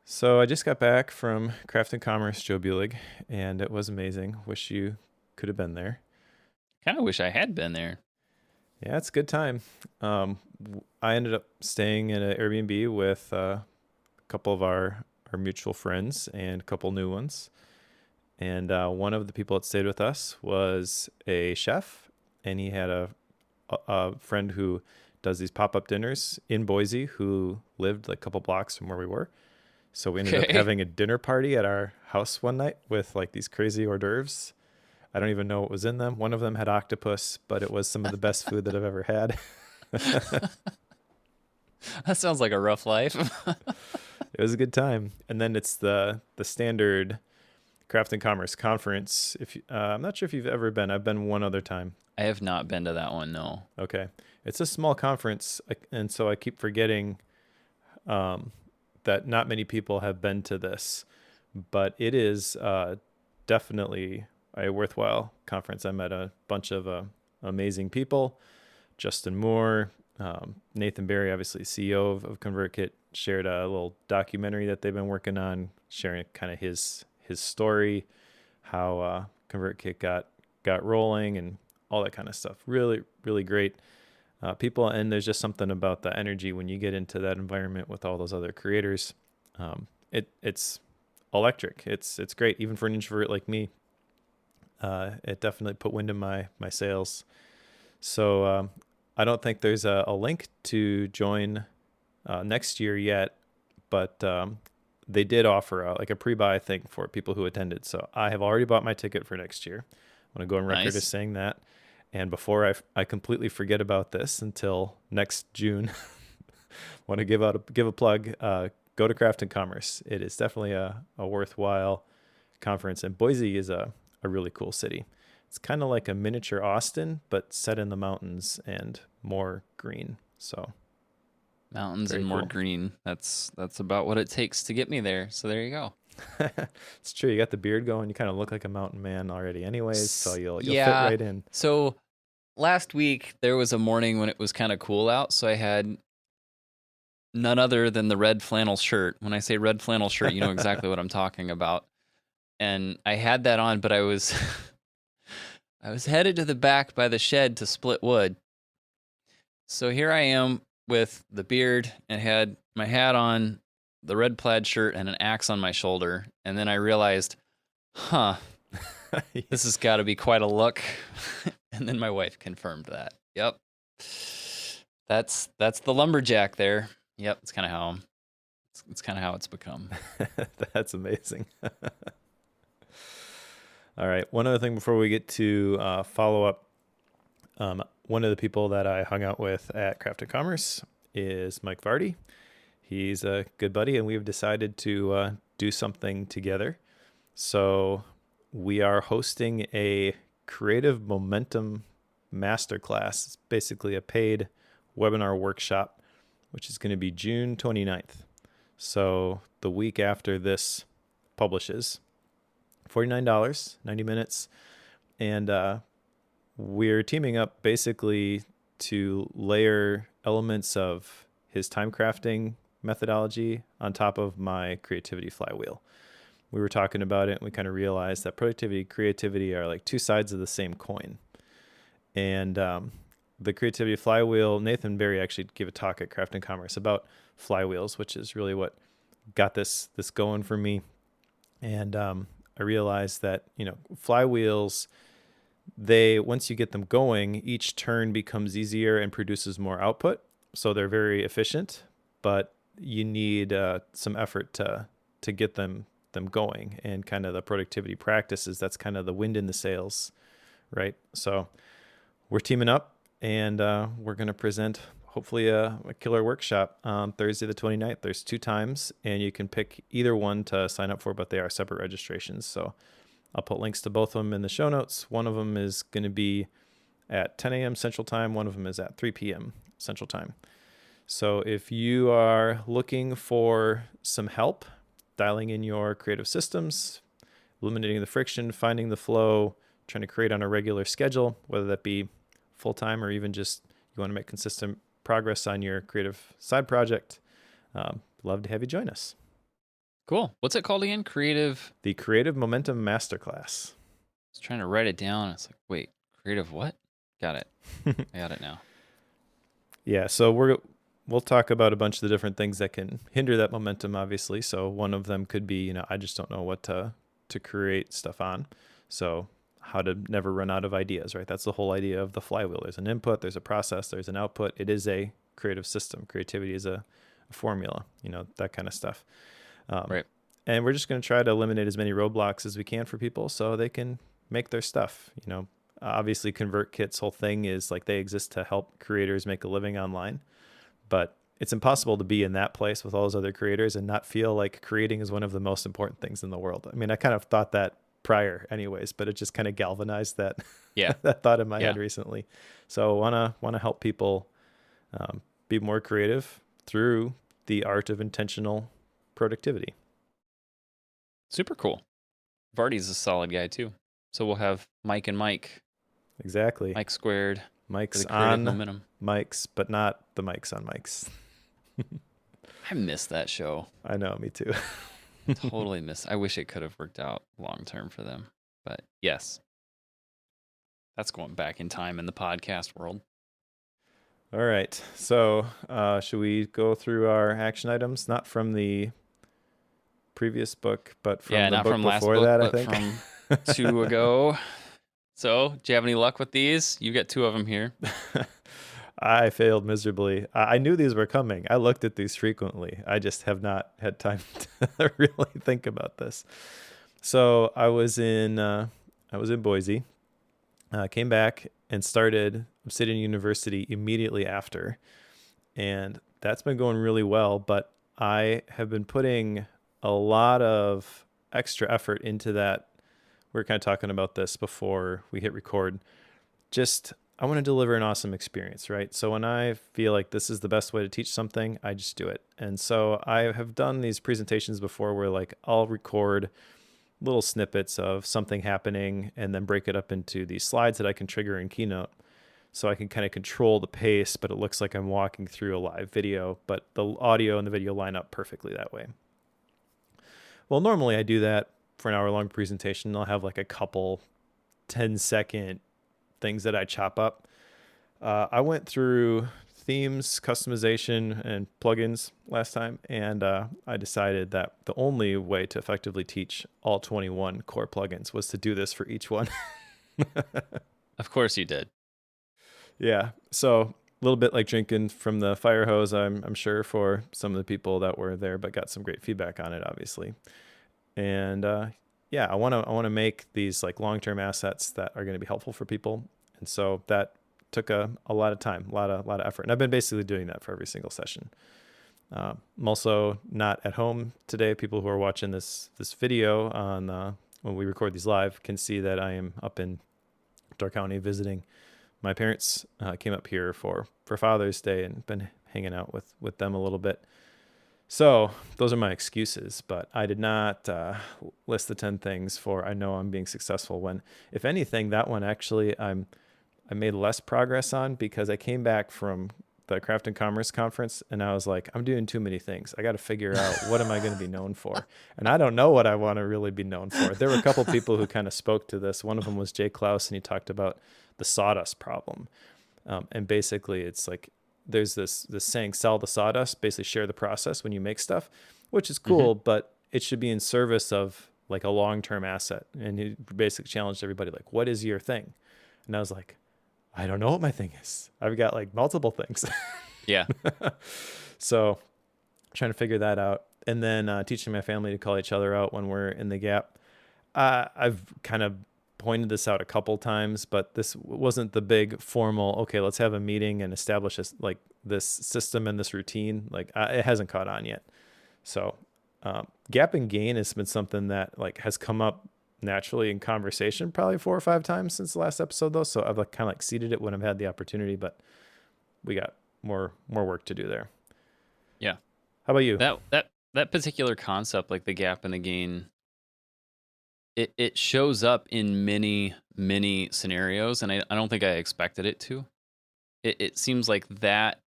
So I just got back from Craft and Commerce, Joe Bulig, and it was amazing. Wish you could have been there. Kind of wish I had been there. Yeah, it's a good time. I ended up staying in an Airbnb with a couple of our mutual friends and a couple new ones. And one of the people that stayed with us was a chef, and he had a friend who does these pop up dinners in Boise who lived like a couple blocks from where we were. So we ended up Okay. having a dinner party at our house one night with like these crazy hors d'oeuvres. I don't even know what was in them. One of them had octopus, but it was some of the best food that I've ever had. That sounds like a rough life. It was a good time. And then it's the standard Craft and Commerce conference. If I'm not sure if you've ever been. I've been one other time. I have not been to that one, no. Okay, it's a small conference, and so I keep forgetting um, that not many people have been to this, but it is definitely a worthwhile conference. I met a bunch of amazing people. Justin Moore, Nathan Barry, obviously CEO of ConvertKit, shared a little documentary that they've been working on, sharing kind of his story, how ConvertKit got rolling, and all that kind of stuff. Really, really great people, and there's just something about the energy when you get into that environment with all those other creators. It's electric. It's great, even for an introvert like me. It definitely put wind in my sails. So I don't think there's a link to join next year yet, but they did offer like a pre-buy thing for people who attended. So I have already bought my ticket for next year. I want to go on record as Nice. saying that. And before I completely forget about this until next June, want to give a plug. Go to Craft and Commerce. It is definitely a worthwhile conference, and Boise is a really cool city. It's kind of like a miniature Austin, but set in the mountains and more green. So Mountains very and more cool. green. That's about what it takes to get me there. So there you go. It's true. You got the beard going. You kind of look like a mountain man already, anyways. So you'll fit Yeah. right in. So last week there was a morning when it was kind of cool out, so I had none other than the red flannel shirt. When I say red flannel shirt, you know exactly what I'm talking about. And I had that on, but I was I was headed to the back by the shed to split wood. So here I am with the beard and had my hat on, the red plaid shirt, and an axe on my shoulder. And then I realized, huh, this has got to be quite a look. And then my wife confirmed that. Yep. That's the lumberjack there. Yep, it's kind of how it's become. That's amazing. All right. One other thing before we get to follow up. One of the people that I hung out with at Craft and Commerce is Mike Vardy. He's a good buddy, and we've decided to do something together. So we are hosting a creative momentum masterclass. It's basically a paid webinar workshop, which is going to be June 29th. So the week after this publishes, $49, 90 minutes. And we're teaming up basically to layer elements of his time crafting methodology on top of my creativity flywheel. We were talking about it and we kind of realized that productivity, creativity are like two sides of the same coin. And the creativity flywheel, Nathan Barry actually gave a talk at Craft and Commerce about flywheels, which is really what got this going for me. And I realized that, flywheels, they once you get them going, each turn becomes easier and produces more output. So they're very efficient, but you need some effort to get them going, and kind of the productivity practices. That's kind of the wind in the sails, right? So we're teaming up, and we're going to present hopefully a killer workshop on Thursday the 29th. There's two times, and you can pick either one to sign up for, but they are separate registrations. So I'll put links to both of them in the show notes. One of them is going to be at 10 a.m. Central Time. One of them is at 3 p.m. Central Time. So if you are looking for some help dialing in your creative systems, eliminating the friction, finding the flow, trying to create on a regular schedule, whether that be full-time or even just you want to make consistent progress on your creative side project, love to have you join us. Cool. What's it called again? Creative. The Creative Momentum Masterclass. I was trying to write it down. It's like, wait, creative what? Got it. I got it now. Yeah, so we'll talk about a bunch of the different things that can hinder that momentum, obviously. So one of them could be, I just don't know what to create stuff on. So how to never run out of ideas, right? That's the whole idea of the flywheel. There's an input, there's a process, there's an output. It is a creative system. Creativity is a formula, that kind of stuff. Right. And we're just going to try to eliminate as many roadblocks as we can for people so they can make their stuff. Obviously, ConvertKit's whole thing is like they exist to help creators make a living online, but it's impossible to be in that place with all those other creators and not feel like creating is one of the most important things in the world. I mean, I kind of thought that prior anyways, but it just kind of galvanized that that thought in my head recently. So want to help people be more creative through the art of intentional productivity. Super cool. Vardy's a solid guy too. So we'll have Mike and Mike. Exactly. Mike squared. Mike's on momentum. Mike's, but not the Mike's on Mike's. I miss that show. I know, me too. Totally miss. I wish it could have worked out long term for them. But yes, that's going back in time in the podcast world. All right. So should we go through our action items? Not from the previous book, but from the book before that, I think. From 2 ago. So, do you have any luck with these? You get 2 of them here. I failed miserably. I knew these were coming. I looked at these frequently. I just have not had time to really think about this. So I was in Boise. Came back and started Obsidian University immediately after, and that's been going really well. But I have been putting a lot of extra effort into that. We were kind of talking about this before we hit record. I want to deliver an awesome experience, right? So when I feel like this is the best way to teach something, I just do it. And so I have done these presentations before where like I'll record little snippets of something happening and then break it up into these slides that I can trigger in Keynote. So I can kind of control the pace, but it looks like I'm walking through a live video, but the audio and the video line up perfectly that way. Well, normally I do that for an hour-long presentation. I'll have like a couple 10-second things that I chop up. I went through themes, customization, and plugins last time, and I decided that the only way to effectively teach all 21 core plugins was to do this for each one. Of course you did. Yeah. So a little bit like drinking from the fire hose, I'm sure, for some of the people that were there, but got some great feedback on it, obviously. And I want to make these like long-term assets that are going to be helpful for people. And so that took a lot of time, a lot of effort. And I've been basically doing that for every single session. I'm also not at home today. People who are watching this video on when we record these live can see that I am up in Door County visiting my parents. Came up here for Father's Day and been hanging out with them a little bit. So those are my excuses, but I did not list the 10 things for I know I'm being successful when, if anything, that one actually I made less progress on because I came back from the Craft and Commerce conference and I was like, I'm doing too many things. I got to figure out what am I going to be known for? And I don't know what I want to really be known for. There were a couple people who kind of spoke to this. One of them was Jay Klaus, and he talked about the sawdust problem. And basically it's like, there's this saying, sell the sawdust, basically share the process when you make stuff, which is cool, but it should be in service of like a long-term asset. And he basically challenged everybody, like, what is your thing? And I was like, I don't know what my thing is. I've got like multiple things. Yeah. So trying to figure that out. And then teaching my family to call each other out when we're in the gap. I've kind of pointed this out a couple times, but this wasn't the big formal, okay, let's have a meeting and establish this system and this routine. Like it hasn't caught on yet. So gap and gain has been something that like has come up naturally in conversation probably 4 or 5 times since the last episode though. So I've like kind of like seeded it when I've had the opportunity, but we got more work to do there. Yeah. How about you? That particular concept, like the gap and the gain, it shows up in many scenarios, and I don't think I expected it to. It seems like that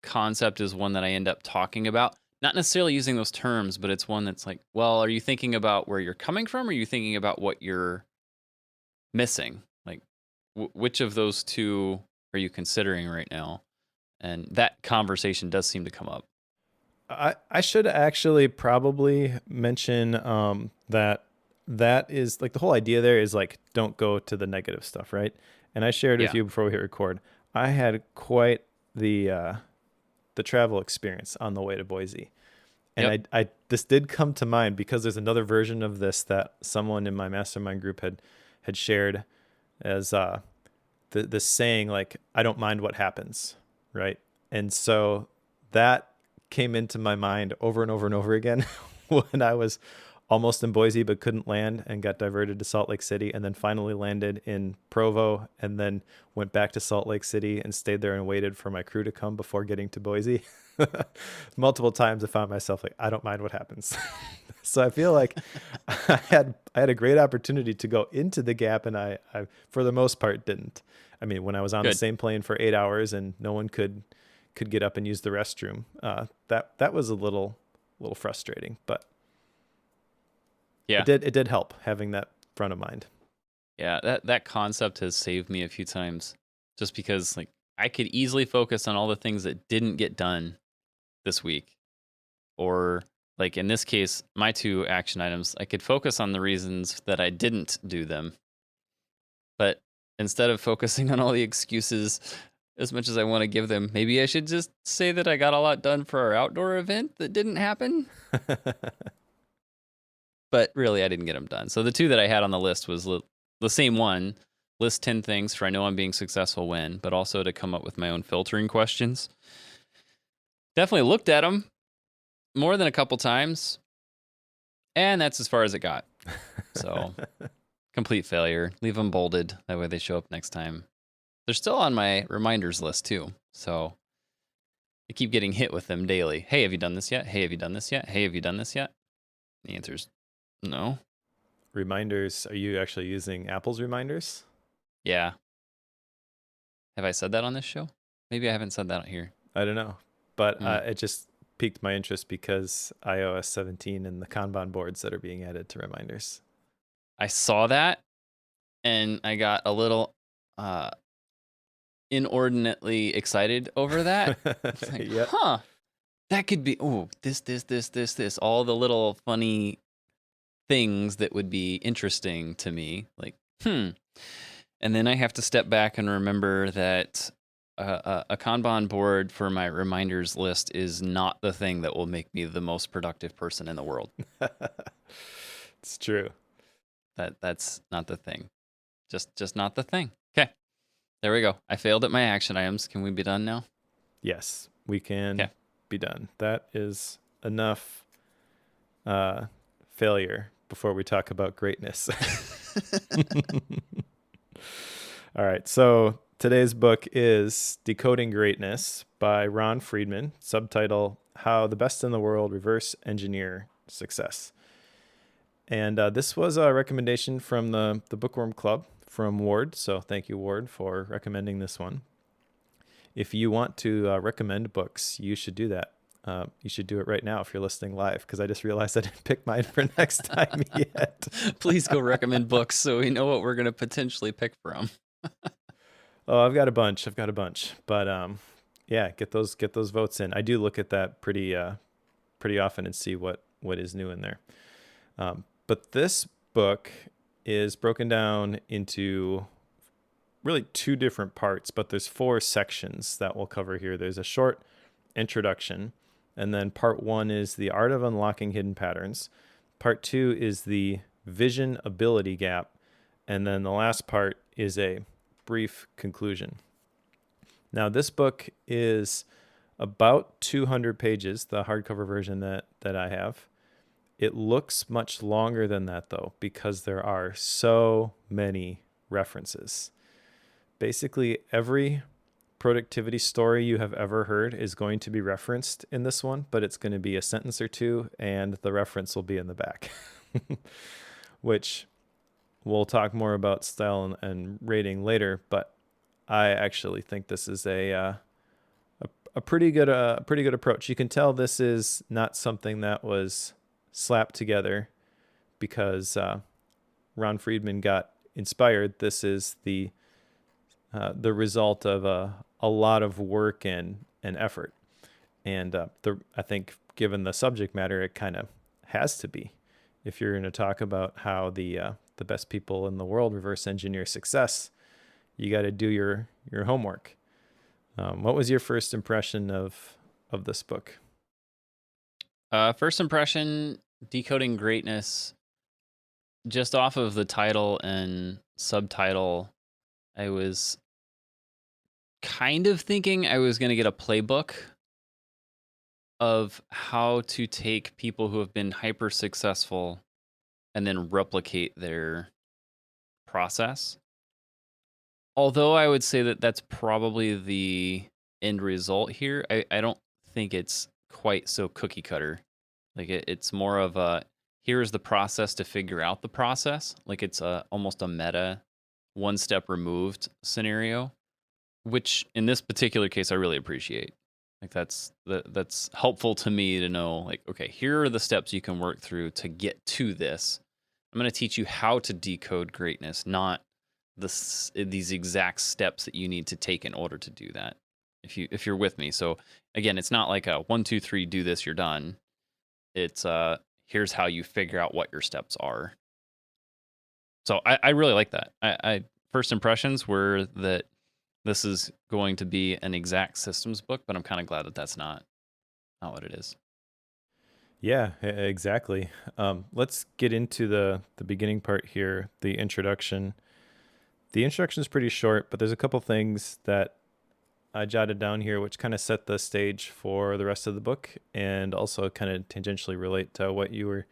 concept is one that I end up talking about, not necessarily using those terms, but it's one that's like, well, are you thinking about where you're coming from, or are you thinking about what you're missing? Like, which of those two are you considering right now? And that conversation does seem to come up. I should actually probably mention that is like the whole idea there is like don't go to the negative stuff, right? And I shared with Yeah. you before we hit record. I had quite the travel experience on the way to Boise. And Yep. I this did come to mind because there's another version of this that someone in my mastermind group had shared as this saying like I don't mind what happens, right? And so that came into my mind over and over and over again when I was almost in Boise but couldn't land and got diverted to Salt Lake City and then finally landed in Provo and then went back to Salt Lake City and stayed there and waited for my crew to come before getting to Boise. Multiple times I found myself like I don't mind what happens. So I feel like I had a great opportunity to go into the gap and I for the most part didn't. I mean, when I was on the Good. same plane for 8 hours and no one could get up and use the restroom, that was a little frustrating, but Yeah. it did help having that front of mind. Yeah. That concept has saved me a few times just because, like, I could easily focus on all the things that didn't get done this week. Or, like, in this case, my two action items, I could focus on the reasons that I didn't do them. But instead of focusing on all the excuses as much as I want to give them, maybe I should just say that I got a lot done for our outdoor event that didn't happen. But really, I didn't get them done. So the two that I had on the list was the same one: list 10 things for I know I'm being successful when, but also to come up with my own filtering questions. Definitely looked at them more than a couple times, and that's as far as it got. So complete failure. Leave them bolded. That way they show up next time. They're still on my reminders list too. So I keep getting hit with them daily. Hey, have you done this yet? Hey, have you done this yet? Hey, have you done this yet? The answer's no. Reminders, are you actually using Apple's reminders? Yeah. Have I said that on this show? Maybe I haven't said that here. I don't know, but it just piqued my interest because iOS 17 and the Kanban boards that are being added to reminders. I saw that and I got a little inordinately excited over that. It's like, Yep. huh, that could be, this, all the little funny things that would be interesting to me. Like, And then I have to step back and remember that a Kanban board for my reminders list is not the thing that will make me the most productive person in the world. It's true. That's not the thing. Just not the thing. Okay. There we go. I failed at my action items. Can we be done now? Yes, we can be done. That is enough failure before we talk about greatness. All right. So today's book is Decoding Greatness by Ron Friedman, subtitle How the Best in the World Reverse Engineer Success. And this was a recommendation from the Bookworm Club from Ward. So thank you, Ward, for recommending this one. If you want to recommend books, you should do that. You should do it right now if you're listening live, because I just realized I didn't pick mine for next time yet. Please go recommend books so we know what we're going to potentially pick from. Oh, I've got a bunch. But yeah, get those votes in. I do look at that pretty often and see what is new in there. But this book is broken down into really two different parts, but there's 4 sections that we'll cover here. There's a short introduction, and then part 1 is the art of unlocking hidden patterns. Part 2 is the vision ability gap, and then the last part is a brief conclusion. Now, this book is about 200 pages, the hardcover version that I have. It looks much longer than that, though, because there are so many references. Basically, every productivity story you have ever heard is going to be referenced in this one, but it's going to be a sentence or two, and the reference will be in the back, which we'll talk more about style and rating later, but I actually think this is a a pretty good approach. You can tell this is not something that was slapped together because Ron Friedman got inspired. This is the result of a lot of work and effort. And I think given the subject matter, it kind of has to be. If you're going to talk about how the best people in the world reverse engineer success, you got to do your homework. What was your first impression of this book? First impression, Decoding Greatness. Just off of the title and subtitle, I was kind of thinking I was going to get a playbook of how to take people who have been hyper successful and then replicate their process. Although I would say that that's probably the end result here, I don't think it's quite so cookie cutter. Like it's more of a here's the process to figure out the process. Like it's almost a meta, one step removed scenario, which in this particular case I really appreciate. Like that's helpful to me to know. Like okay, here are the steps you can work through to get to this. I'm going to teach you how to decode greatness, not these exact steps that you need to take in order to do that. If you're with me. So again, it's not like a 1, 2, 3, do this, you're done. It's here's how you figure out what your steps are. So I really like that. I first impressions were that this is going to be an exact systems book, but I'm kind of glad that that's not what it is. Yeah, exactly. Let's get into the beginning part here, the introduction. The introduction is pretty short, but there's a couple things that I jotted down here which kind of set the stage for the rest of the book and also kind of tangentially relate to what you were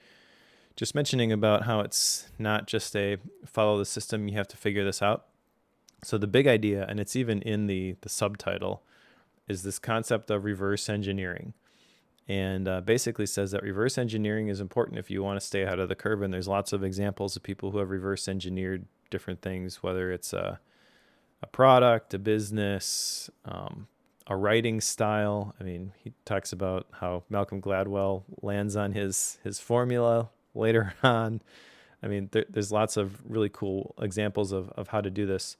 just mentioning about how it's not just a follow the system, you have to figure this out. So the big idea, and it's even in the subtitle, is this concept of reverse engineering. And basically says that reverse engineering is important if you want to stay ahead of the curve. And there's lots of examples of people who have reverse engineered different things, whether it's a product, a business, a writing style. I mean, he talks about how Malcolm Gladwell lands on his formula later on. I mean, there's lots of really cool examples of how to do this.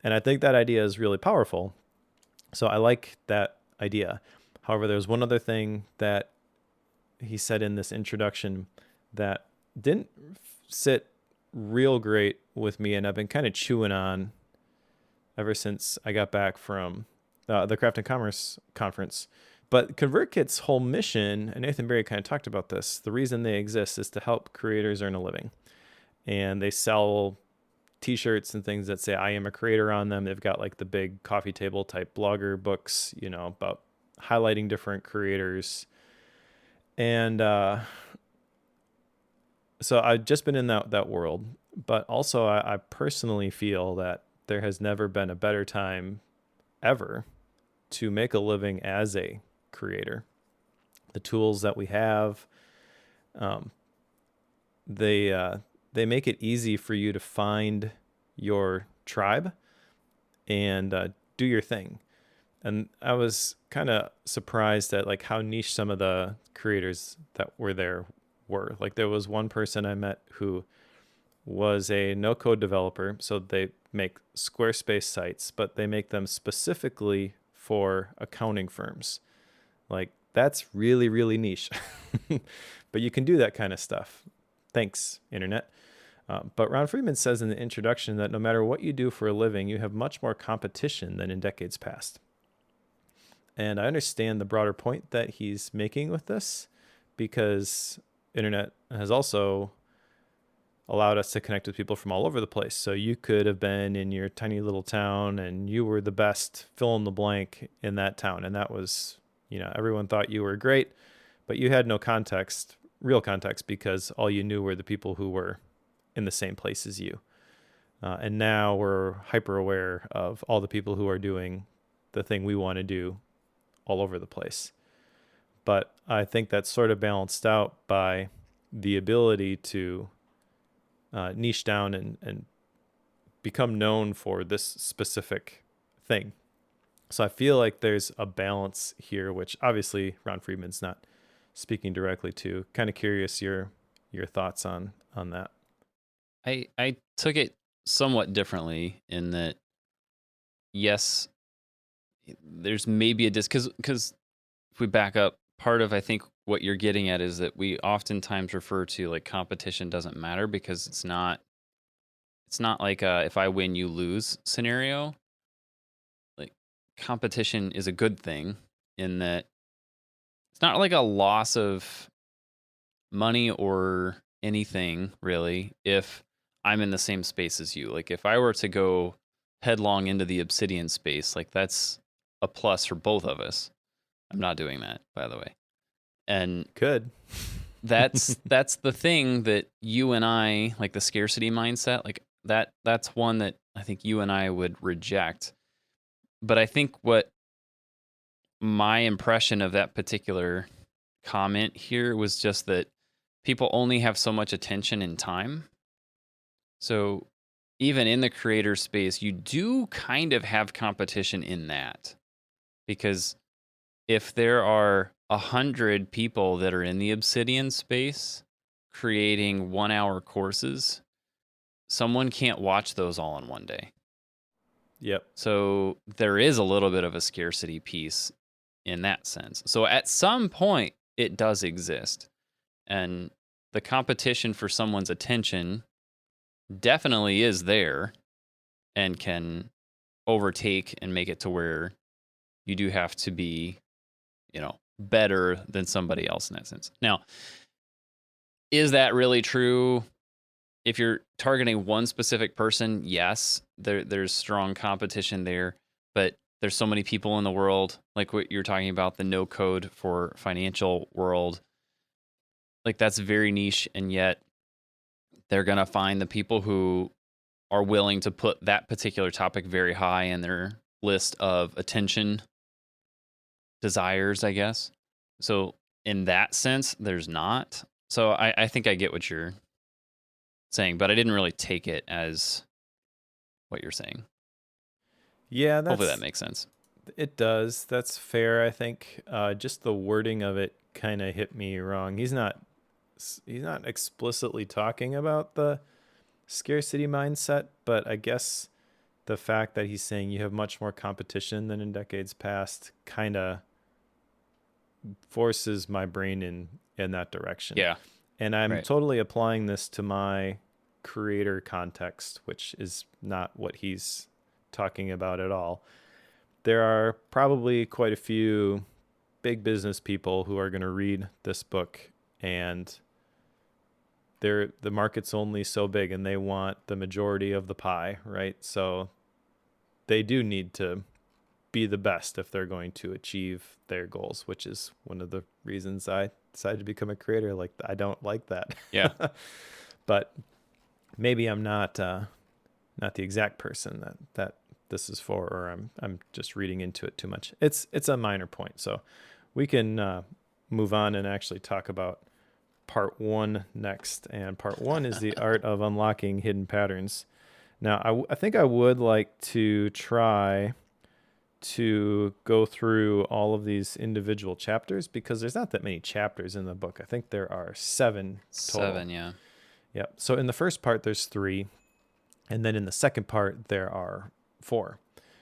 And I think that idea is really powerful. So I like that idea. However, there's one other thing that he said in this introduction that didn't sit real great with me, and I've been kind of chewing on ever since I got back from the Craft and Commerce conference. But ConvertKit's whole mission, and Nathan Berry kind of talked about this, the reason they exist is to help creators earn a living. And they sell t-shirts and things that say I am a creator on them. They've got like the big coffee table type blogger books, about highlighting different creators. And so I've just been in that world, but also I personally feel that there has never been a better time ever to make a living as a creator. The tools that we have, they make it easy for you to find your tribe and do your thing. And I was kind of surprised at like how niche some of the creators that were there were. Like there was one person I met who was a no-code developer. So they make Squarespace sites, but they make them specifically for accounting firms. Like that's really, really niche. But you can do that kind of stuff. Thanks, Internet. But Ron Friedman says in the introduction that no matter what you do for a living, you have much more competition than in decades past. And I understand the broader point that he's making with this because Internet has also allowed us to connect with people from all over the place. So you could have been in your tiny little town and you were the best fill in the blank in that town. And that was, everyone thought you were great, but you had no context, real context, because all you knew were the people who were in the same place as you. And now we're hyper aware of all the people who are doing the thing we want to do all over the place. But I think that's sort of balanced out by the ability to niche down and become known for this specific thing. So I feel like there's a balance here, which obviously Ron Friedman's not speaking directly to. Kind of curious your thoughts on that. I took it somewhat differently in that, yes, there's maybe a because if we back up, part of I think what you're getting at is that we oftentimes refer to like competition doesn't matter because it's not like a if I win you lose scenario. Like competition is a good thing in that it's not like a loss of money or anything really if I'm in the same space as you. Like if I were to go headlong into the obsidian space, like that's a plus for both of us. I'm not doing that, by the way. And Good. that's the thing that you and I, like the scarcity mindset, like that's one that I think you and I would reject. But I think what my impression of that particular comment here was just that people only have so much attention and time. So even in the creator space, you do kind of have competition in that. Because if there are 100 people that are in the Obsidian space creating 1 hour courses, someone can't watch those all in one day. Yep. So there is a little bit of a scarcity piece in that sense. So at some point, it does exist. And the competition for someone's attention definitely is there and can overtake and make it to where you do have to be, better than somebody else in that sense. Now, is that really true? If you're targeting one specific person, yes, there's strong competition there, but there's so many people in the world, like what you're talking about, the no code for financial world, like that's very niche, and yet they're going to find the people who are willing to put that particular topic very high in their list of attention desires, I guess. So in that sense, there's not. So I think I get what you're saying, but I didn't really take it as what you're saying. Yeah, Hopefully that makes sense. it does. That's fair, I think. Just the wording of it kind of hit me wrong. He's not explicitly talking about the scarcity mindset, but I guess the fact that he's saying you have much more competition than in decades past kind of forces my brain in that direction. Yeah. And I'm Right. totally applying this to my creator context, which is not what he's talking about at all. There are probably quite a few big business people who are going to read this book, and the market's only so big and they want the majority of the pie, right? So they do need to be the best if they're going to achieve their goals, which is one of the reasons I decided to become a creator. Like, I don't like that. Yeah. But maybe I'm not not the exact person that this is for, or I'm just reading into it too much. It's a minor point, so we can move on and actually talk about part 1 next. And part 1 is the art of unlocking hidden patterns. Now, I think I would like to try to go through all of these individual chapters because there's not that many chapters in the book. I think there are 7 total. 7, yeah. Yep. So in the first part, there's 3. And then in the second part, there are 4.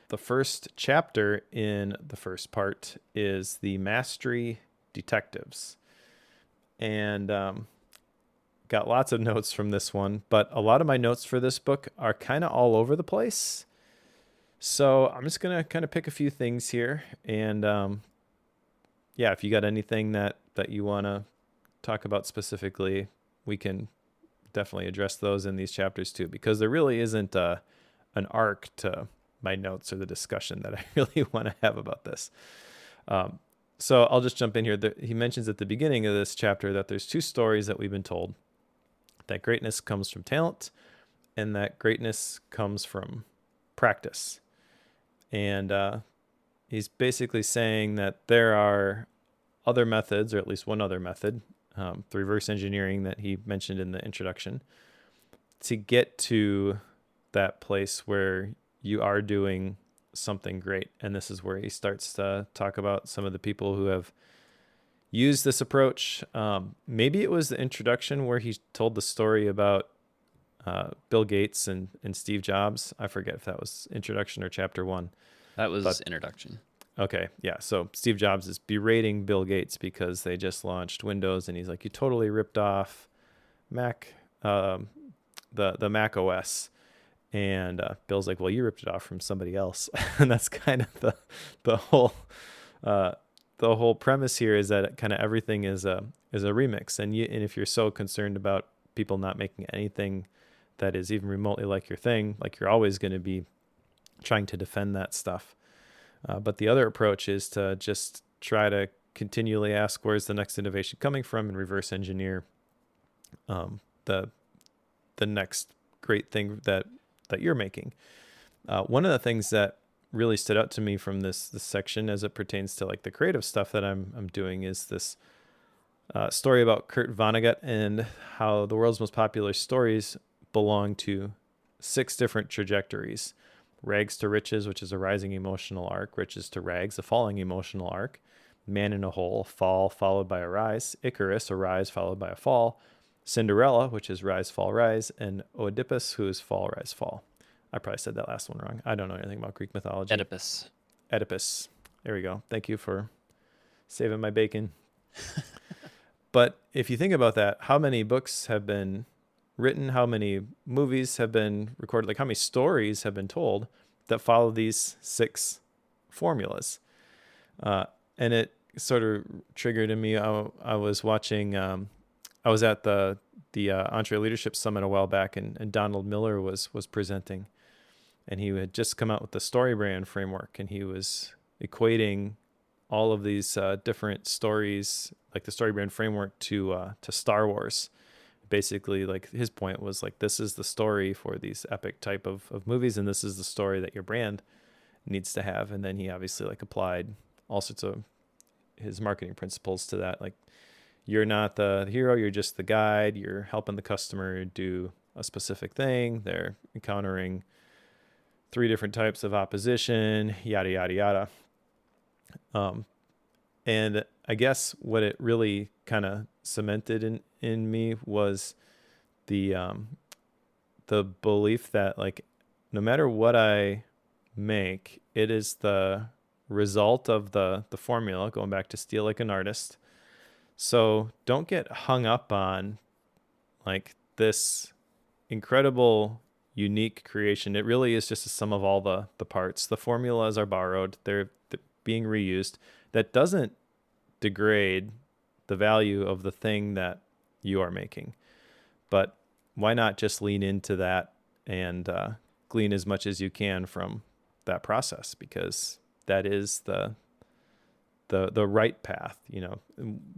The first chapter in the first part is the Mastery Detectives. And got lots of notes from this one, but a lot of my notes for this book are kind of all over the place. So I'm just going to kind of pick a few things here. And yeah, if you got anything that you want to talk about specifically, we can definitely address those in these chapters too, because there really isn't an arc to my notes or the discussion that I really want to have about this. So I'll just jump in here. He mentions at the beginning of this chapter that there's 2 stories that we've been told, that greatness comes from talent and that greatness comes from practice. And he's basically saying that there are other methods, or at least one other method, the reverse engineering that he mentioned in the introduction, to get to that place where you are doing something great. And this is where he starts to talk about some of the people who have used this approach. Maybe it was the introduction where he told the story about Bill Gates and Steve Jobs. I forget if that was introduction or chapter 1. That was introduction. Okay, yeah. So Steve Jobs is berating Bill Gates because they just launched Windows, and he's like, "You totally ripped off Mac, the Mac OS." And Bill's like, "Well, you ripped it off from somebody else," and that's kind of the whole the whole premise here is that kind of everything is a remix, and if you're so concerned about people not making anything that is even remotely like your thing, like you're always going to be trying to defend that stuff. But the other approach is to just try to continually ask where's the next innovation coming from and reverse engineer the next great thing that you're making. One of the things that really stood out to me from this section as it pertains to like the creative stuff that I'm doing is this story about Kurt Vonnegut and how the world's most popular stories belong to 6 different trajectories. Rags to riches, which is a rising emotional arc. Riches to rags, a falling emotional arc. Man in a hole, fall followed by a rise. Icarus, a rise followed by a fall. Cinderella, which is rise, fall, rise. And Oedipus, who is fall, rise, fall. I probably said that last one wrong. I don't know anything about Greek mythology. Oedipus. There we go. Thank you for saving my bacon. But if you think about that, how many books have been written, how many movies have been recorded, like how many stories have been told that follow these 6 formulas? And it sort of triggered in me. I was watching, I was at the Entre Leadership Summit a while back, and Donald Miller was presenting, and he had just come out with the story brand framework, and he was equating all of these different stories, like the story brand framework, to Star Wars. Basically, like his point was like, this is the story for these epic type of movies, and this is the story that your brand needs to have. And then he obviously like applied all sorts of his marketing principles to that. Like, you're not the hero, you're just the guide. You're helping the customer do a specific thing. They're encountering 3 different types of opposition, yada, yada, yada. And I guess what it really kind of cemented in me was the belief that like no matter what I make, it is the result of the formula, going back to steal like an artist. So don't get hung up on like this incredible unique creation. It really is just a sum of all the parts. The formulas are borrowed, they're being reused. That doesn't degrade the value of the thing that you are making. But why not just lean into that and glean as much as you can from that process, because that is the right path. You know,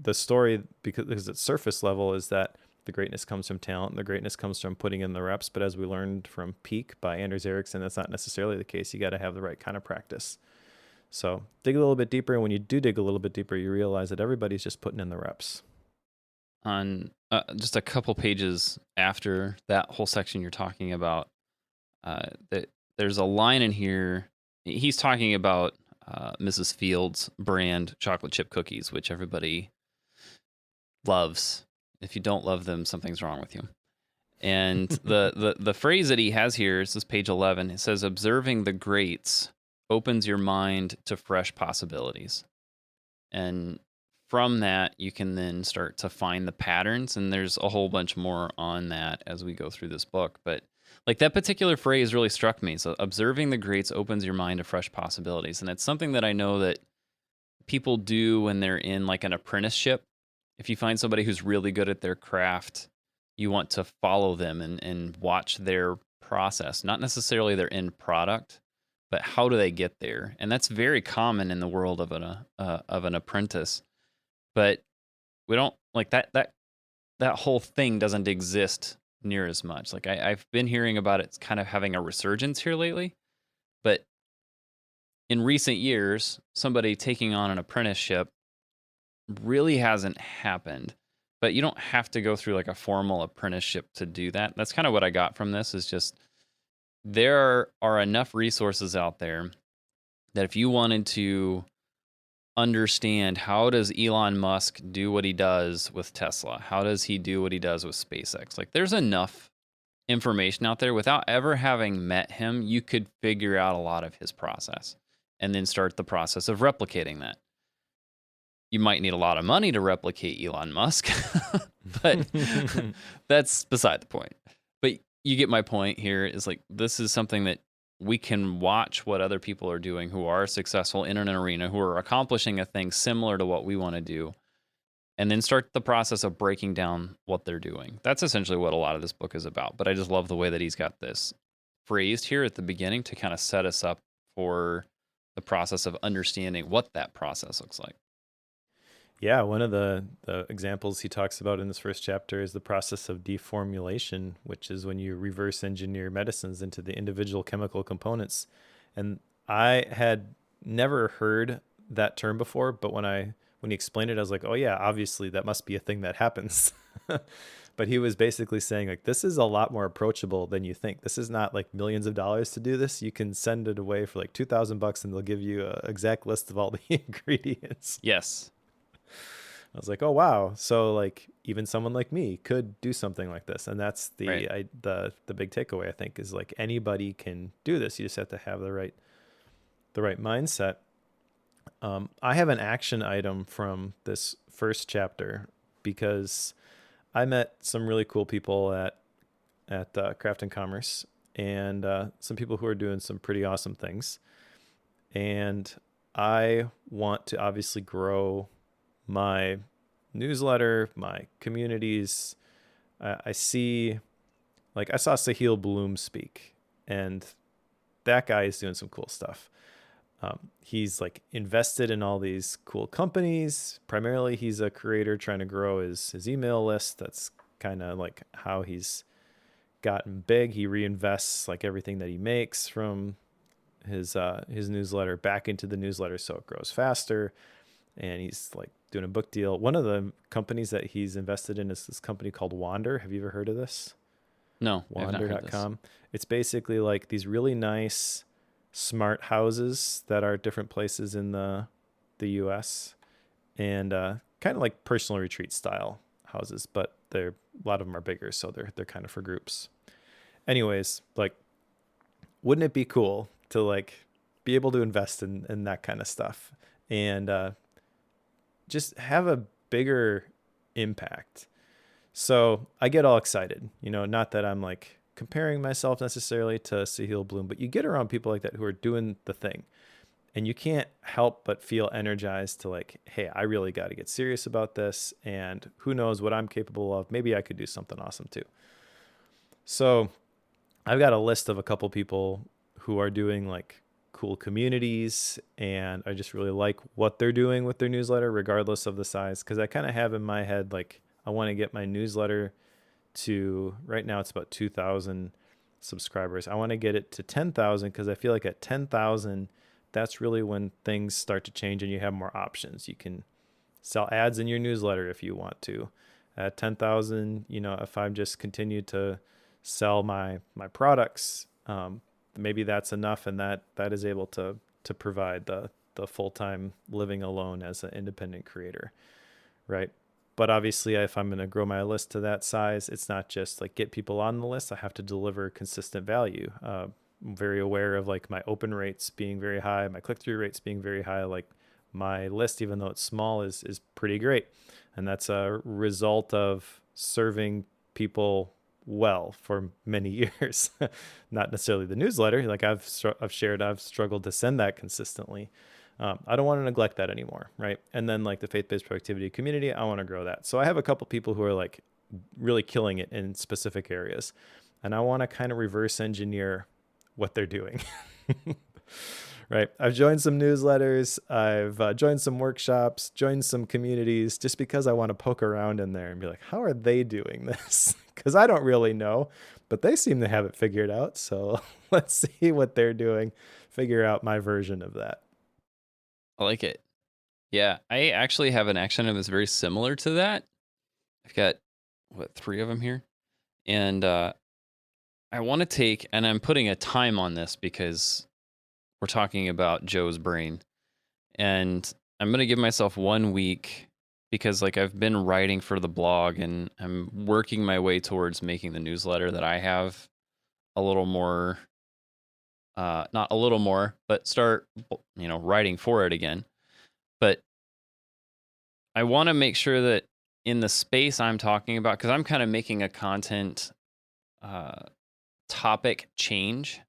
the story, because it's surface level, is that the greatness comes from talent and the greatness comes from putting in the reps. But as we learned from Peak by Anders Ericsson, that's not necessarily the case. You got to have the right kind of practice. So dig a little bit deeper. And when you do dig a little bit deeper, you realize that everybody's just putting in the reps. On just a couple pages after that whole section you're talking about, that there's a line in here. He's talking about Mrs. Fields' brand chocolate chip cookies, which everybody loves. If you don't love them, something's wrong with you. And the phrase that he has here is this page 11. It says, "Observing the greats opens your mind to fresh possibilities." And from that, you can then start to find the patterns. And there's a whole bunch more on that as we go through this book. But like that particular phrase really struck me. So observing the greats opens your mind to fresh possibilities. And it's something that I know that people do when they're in like an apprenticeship. If you find somebody who's really good at their craft, you want to follow them and watch their process, not necessarily their end product, but how do they get there? And that's very common in the world of an apprentice. But we don't like that whole thing doesn't exist near as much. Like I've been hearing about it kind of having a resurgence here lately, but in recent years, somebody taking on an apprenticeship really hasn't happened. But you don't have to go through like a formal apprenticeship to do that. That's kind of what I got from this, is just there are enough resources out there that if you wanted to understand how does Elon Musk do what he does with Tesla, how does he do what he does with SpaceX, like there's enough information out there without ever having met him, you could figure out a lot of his process and then start the process of replicating that. You might need a lot of money to replicate Elon Musk, but that's beside the point. But you get my point here is like, this is something that we can watch what other people are doing who are successful in an arena, who are accomplishing a thing similar to what we want to do, and then start the process of breaking down what they're doing. That's essentially what a lot of this book is about. But I just love the way that he's got this phrased here at the beginning to kind of set us up for the process of understanding what that process looks like. Yeah, one of the examples he talks about in this first chapter is the process of deformulation, which is when you reverse engineer medicines into the individual chemical components. And I had never heard that term before, but when he explained it, I was like, oh yeah, obviously that must be a thing that happens. But he was basically saying like, this is a lot more approachable than you think. This is not like millions of dollars to do this. You can send it away for like $2,000 and they'll give you an exact list of all the ingredients. Yes. I was like, oh wow, so like even someone like me could do something like this, and that's the big takeaway I think is like anybody can do this. You just have to have the right mindset. I have an action item from this first chapter because I met some really cool people at Craft and Commerce, and some people who are doing some pretty awesome things, and I want to obviously grow my newsletter, my communities. I saw Sahil Bloom speak, and that guy is doing some cool stuff. He's like invested in all these cool companies. Primarily, he's a creator trying to grow his email list. That's kind of like how he's gotten big. He reinvests like everything that he makes from his newsletter back into the newsletter so it grows faster. And he's like doing a book deal. One of the companies that he's invested in is this company called Wander. Have you ever heard of this? No, Wander.com. It's basically like these really nice smart houses that are different places in the US, and kind of like personal retreat style houses, but a lot of them are bigger, so they're kind of for groups. Anyways, like, wouldn't it be cool to like be able to invest in that kind of stuff and just have a bigger impact? So I get all excited, not that I'm like comparing myself necessarily to Sahil Bloom, but you get around people like that who are doing the thing, and you can't help but feel energized to like, hey, I really got to get serious about this, and who knows what I'm capable of. Maybe I could do something awesome too. So I've got a list of a couple people who are doing like cool communities, and I just really like what they're doing with their newsletter, regardless of the size. Because I kind of have in my head, like, I want to get my newsletter to, right now it's about 2,000 subscribers. I want to get it to 10,000 because I feel like at 10,000, that's really when things start to change and you have more options. You can sell ads in your newsletter if you want to. At 10,000, if I just continue to sell my products, maybe that's enough, and that is able to provide the full-time living alone as an independent creator, right? But obviously, if I'm going to grow my list to that size, it's not just like get people on the list. I have to deliver consistent value. I'm very aware of like my open rates being very high, my click-through rates being very high. Like my list, even though it's small, is pretty great, and that's a result of serving people well for many years. Not necessarily the newsletter. Like I've shared, I've struggled to send that consistently. I don't want to neglect that anymore, right? And then like the faith-based productivity community, I want to grow that. So I have a couple people who are like really killing it in specific areas, and I want to kind of reverse engineer what they're doing. Right. I've joined some newsletters. I've joined some workshops, joined some communities, just because I want to poke around in there and be like, how are they doing this? Because I don't really know, but they seem to have it figured out. So let's see what they're doing, figure out my version of that. I like it. Yeah, I actually have an action item that's very similar to that. I've got, 3 of them here? And I want to take, and I'm putting a time on this because we're talking about Joe's brain. And I'm going to give myself 1 week because like I've been writing for the blog and I'm working my way towards making the newsletter that I have a little more not a little more, but start writing for it again. But I want to make sure that in the space I'm talking about, because I'm kind of making a content uh, topic change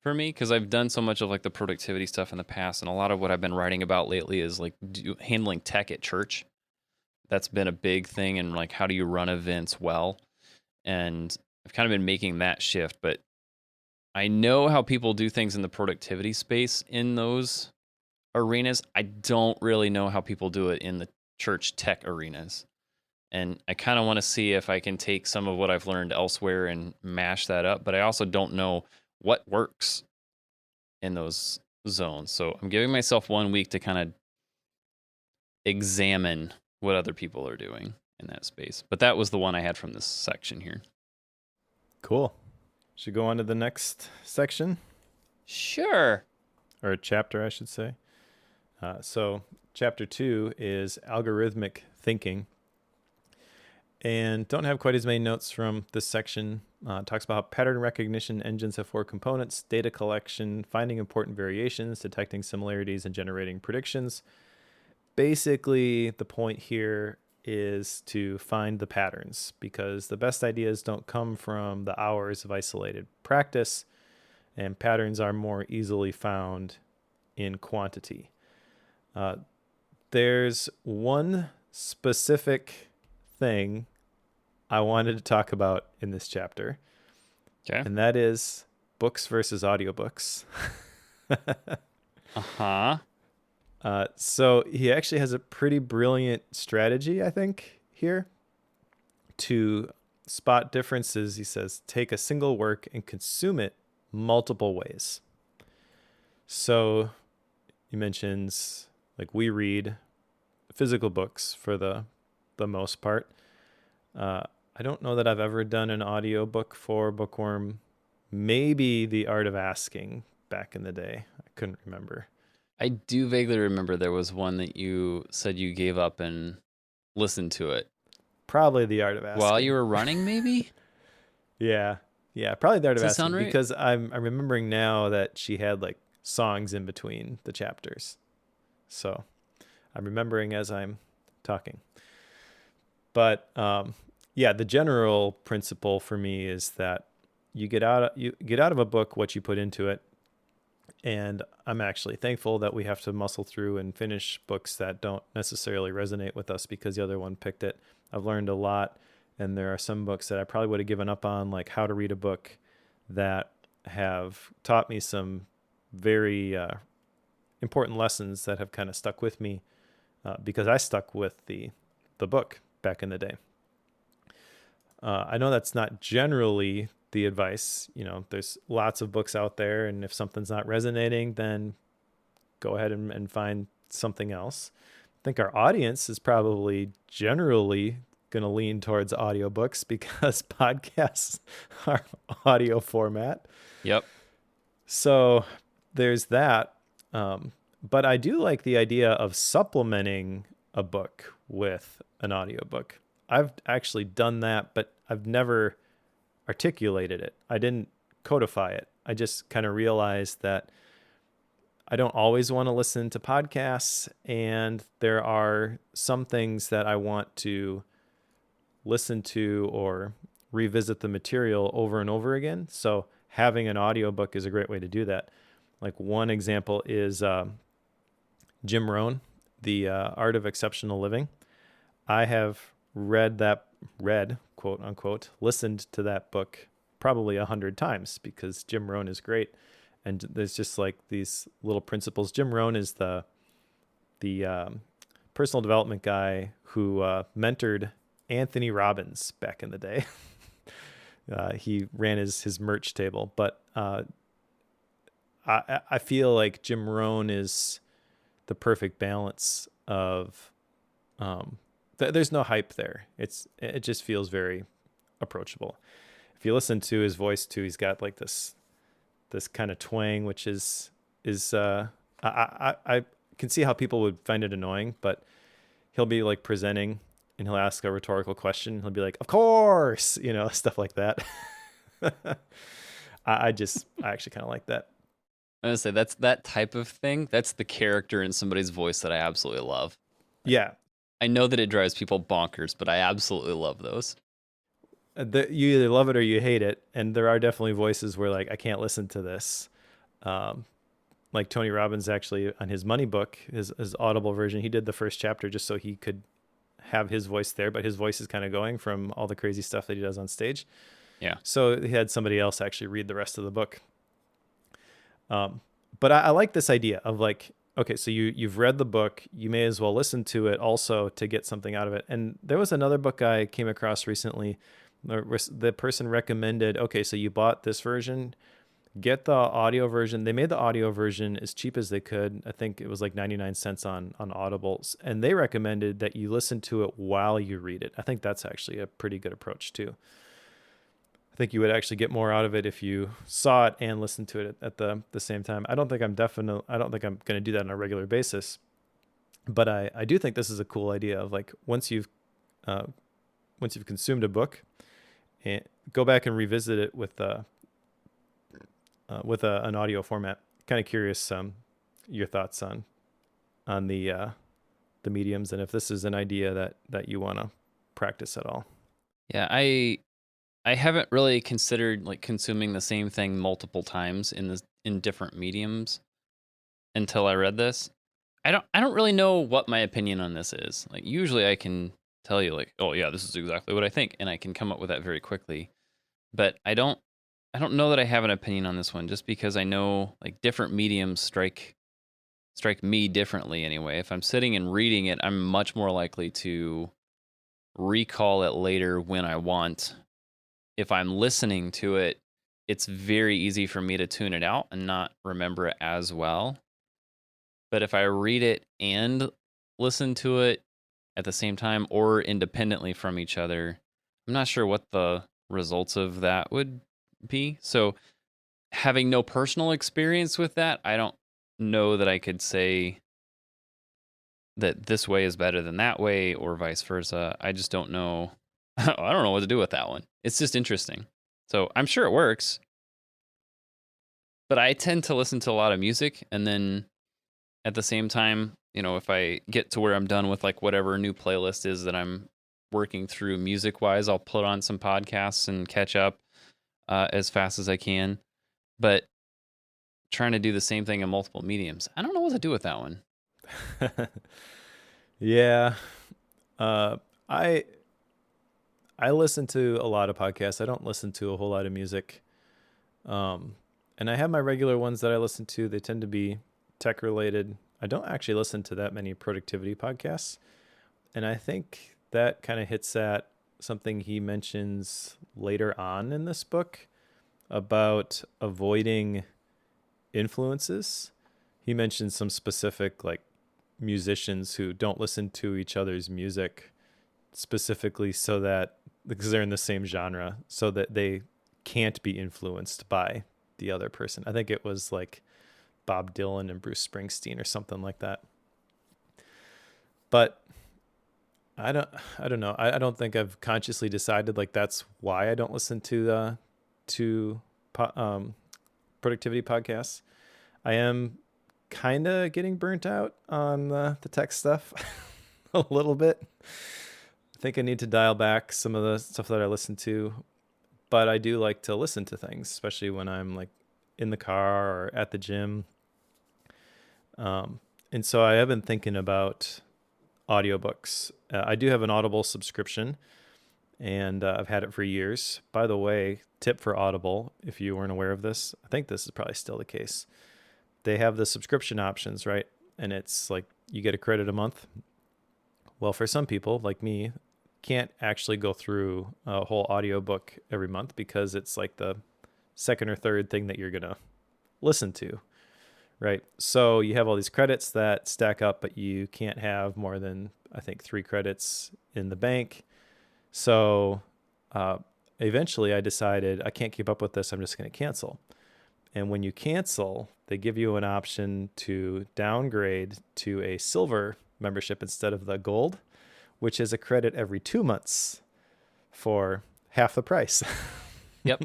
for me, because I've done so much of like the productivity stuff in the past, and a lot of what I've been writing about lately is like handling tech at church. That's been a big thing, and like how do you run events well? And I've kind of been making that shift, but I know how people do things in the productivity space in those arenas. I don't really know how people do it in the church tech arenas. And I kind of want to see if I can take some of what I've learned elsewhere and mash that up. But I also don't know what works in those zones. So I'm giving myself 1 week to kind of examine what other people are doing in that space. But that was the one I had from this section here. Cool. Should go on to the next section? Sure. Or chapter, I should say. So chapter 2 is algorithmic thinking. And don't have quite as many notes from this section. Talks about how pattern recognition engines have 4 components: data collection, finding important variations, detecting similarities, and generating predictions. Basically, the point here is to find the patterns, because the best ideas don't come from the hours of isolated practice, and patterns are more easily found in quantity. There's one specific thing I wanted to talk about in this chapter, Okay. and that is books versus audiobooks. Uh-huh. So he actually has a pretty brilliant strategy, I think, here to spot differences. He says, take a single work and consume it multiple ways. So he mentions, like, we read physical books for the most part. I don't know that I've ever done an audiobook for Bookworm. Maybe The Art of Asking back in the day. I couldn't remember. I do vaguely remember there was one that you said you gave up and listened to it. Probably The Art of Asking. While you were running, maybe? Yeah, probably The Art of Does that Asking, sound right? because I'm remembering now that she had like songs in between the chapters. So I'm remembering as I'm talking. But yeah, the general principle for me is that you get out of a book what you put into it. And I'm actually thankful that we have to muscle through and finish books that don't necessarily resonate with us because the other one picked it. I've learned a lot, and there are some books that I probably would have given up on, like How to Read a Book, that have taught me some very important lessons that have kind of stuck with me because I stuck with the book back in the day. I know that's not generally the advice. There's lots of books out there, and if something's not resonating, then go ahead and find something else. I think our audience is probably generally going to lean towards audiobooks because podcasts are audio format. Yep. So there's that. But I do like the idea of supplementing a book with an audiobook. I've actually done that, but I've never articulated it. I didn't codify it. I just kind of realized that I don't always want to listen to podcasts, and there are some things that I want to listen to or revisit the material over and over again. So having an audiobook is a great way to do that. Like one example is Jim Rohn, The Art of Exceptional Living. I have read, quote unquote, listened to that book probably 100 times because Jim Rohn is great. And there's just like these little principles. Jim Rohn is the personal development guy who mentored Anthony Robbins back in the day. He ran his merch table, but I feel like Jim Rohn is the perfect balance of there's no hype there. It just feels very approachable. If you listen to his voice too, he's got like this kind of twang, which is is I can see how people would find it annoying, but he'll be like presenting and he'll ask a rhetorical question. He'll be like, "Of course," stuff like that. I actually kind of like that. I'm gonna say that's that type of thing. That's the character in somebody's voice that I absolutely love. Yeah, I know that it drives people bonkers, but I absolutely love those. you either love it or you hate it, and there are definitely voices where like I can't listen to this. Um, like Tony Robbins actually on his Money book, his Audible version, he did the first chapter just so he could have his voice there, but his voice is kind of going from all the crazy stuff that he does on stage. Yeah. So he had somebody else actually read the rest of the book. But I like this idea of like, okay, so you've read the book, you may as well listen to it also to get something out of it. And there was another book I came across recently. The person recommended, okay, so you bought this version, get the audio version. They made the audio version as cheap as they could. I think it was like 99 cents on Audibles. And they recommended that you listen to it while you read it. I think that's actually a pretty good approach too. I think you would actually get more out of it if you saw it and listened to it at the same time. I don't think I'm going to do that on a regular basis, but I do think this is a cool idea of like once you've consumed a book, and go back and revisit it with an audio format. Kind of curious your thoughts on the mediums and if this is an idea that you want to practice at all. Yeah, I haven't really considered like consuming the same thing multiple times in different mediums until I read this. I don't really know what my opinion on this is. Like usually I can tell you like, "Oh yeah, this is exactly what I think," and I can come up with that very quickly. But I don't know that I have an opinion on this one just because I know like different mediums strike me differently anyway. If I'm sitting and reading it, I'm much more likely to recall it later when I want. If I'm listening to it, it's very easy for me to tune it out and not remember it as well. But if I read it and listen to it at the same time or independently from each other, I'm not sure what the results of that would be. So, having no personal experience with that, I don't know that I could say that this way is better than that way or vice versa. I just don't know. I don't know what to do with that one. It's just interesting. So I'm sure it works. But I tend to listen to a lot of music and then at the same time, if I get to where I'm done with like whatever new playlist is that I'm working through music wise, I'll put on some podcasts and catch up as fast as I can. But trying to do the same thing in multiple mediums, I don't know what to do with that one. Yeah. I listen to a lot of podcasts. I don't listen to a whole lot of music. And I have my regular ones that I listen to. They tend to be tech related. I don't actually listen to that many productivity podcasts. And I think that kind of hits at something he mentions later on in this book about avoiding influences. He mentions some specific like musicians who don't listen to each other's music specifically so that because they're in the same genre so that they can't be influenced by the other person. I think it was like Bob Dylan and Bruce Springsteen or something like that. But I don't know. I don't think I've consciously decided like that's why I don't listen to productivity podcasts. I am kind of getting burnt out on the tech stuff a little bit. I think I need to dial back some of the stuff that I listen to, but I do like to listen to things, especially when I'm like in the car or at the gym. And so I have been thinking about audiobooks. I do have an Audible subscription, and I've had it for years. By the way, tip for Audible, if you weren't aware of this, I think this is probably still the case. They have the subscription options, right? And it's like you get a credit a month. Well, for some people like me, can't actually go through a whole audiobook every month because it's like the second or third thing that you're going to listen to, right? So you have all these credits that stack up, but you can't have more than, I think, 3 credits in the bank. So eventually I decided I can't keep up with this. I'm just going to cancel. And when you cancel, they give you an option to downgrade to a silver membership instead of the gold, which is a credit every 2 months for half the price. Yep.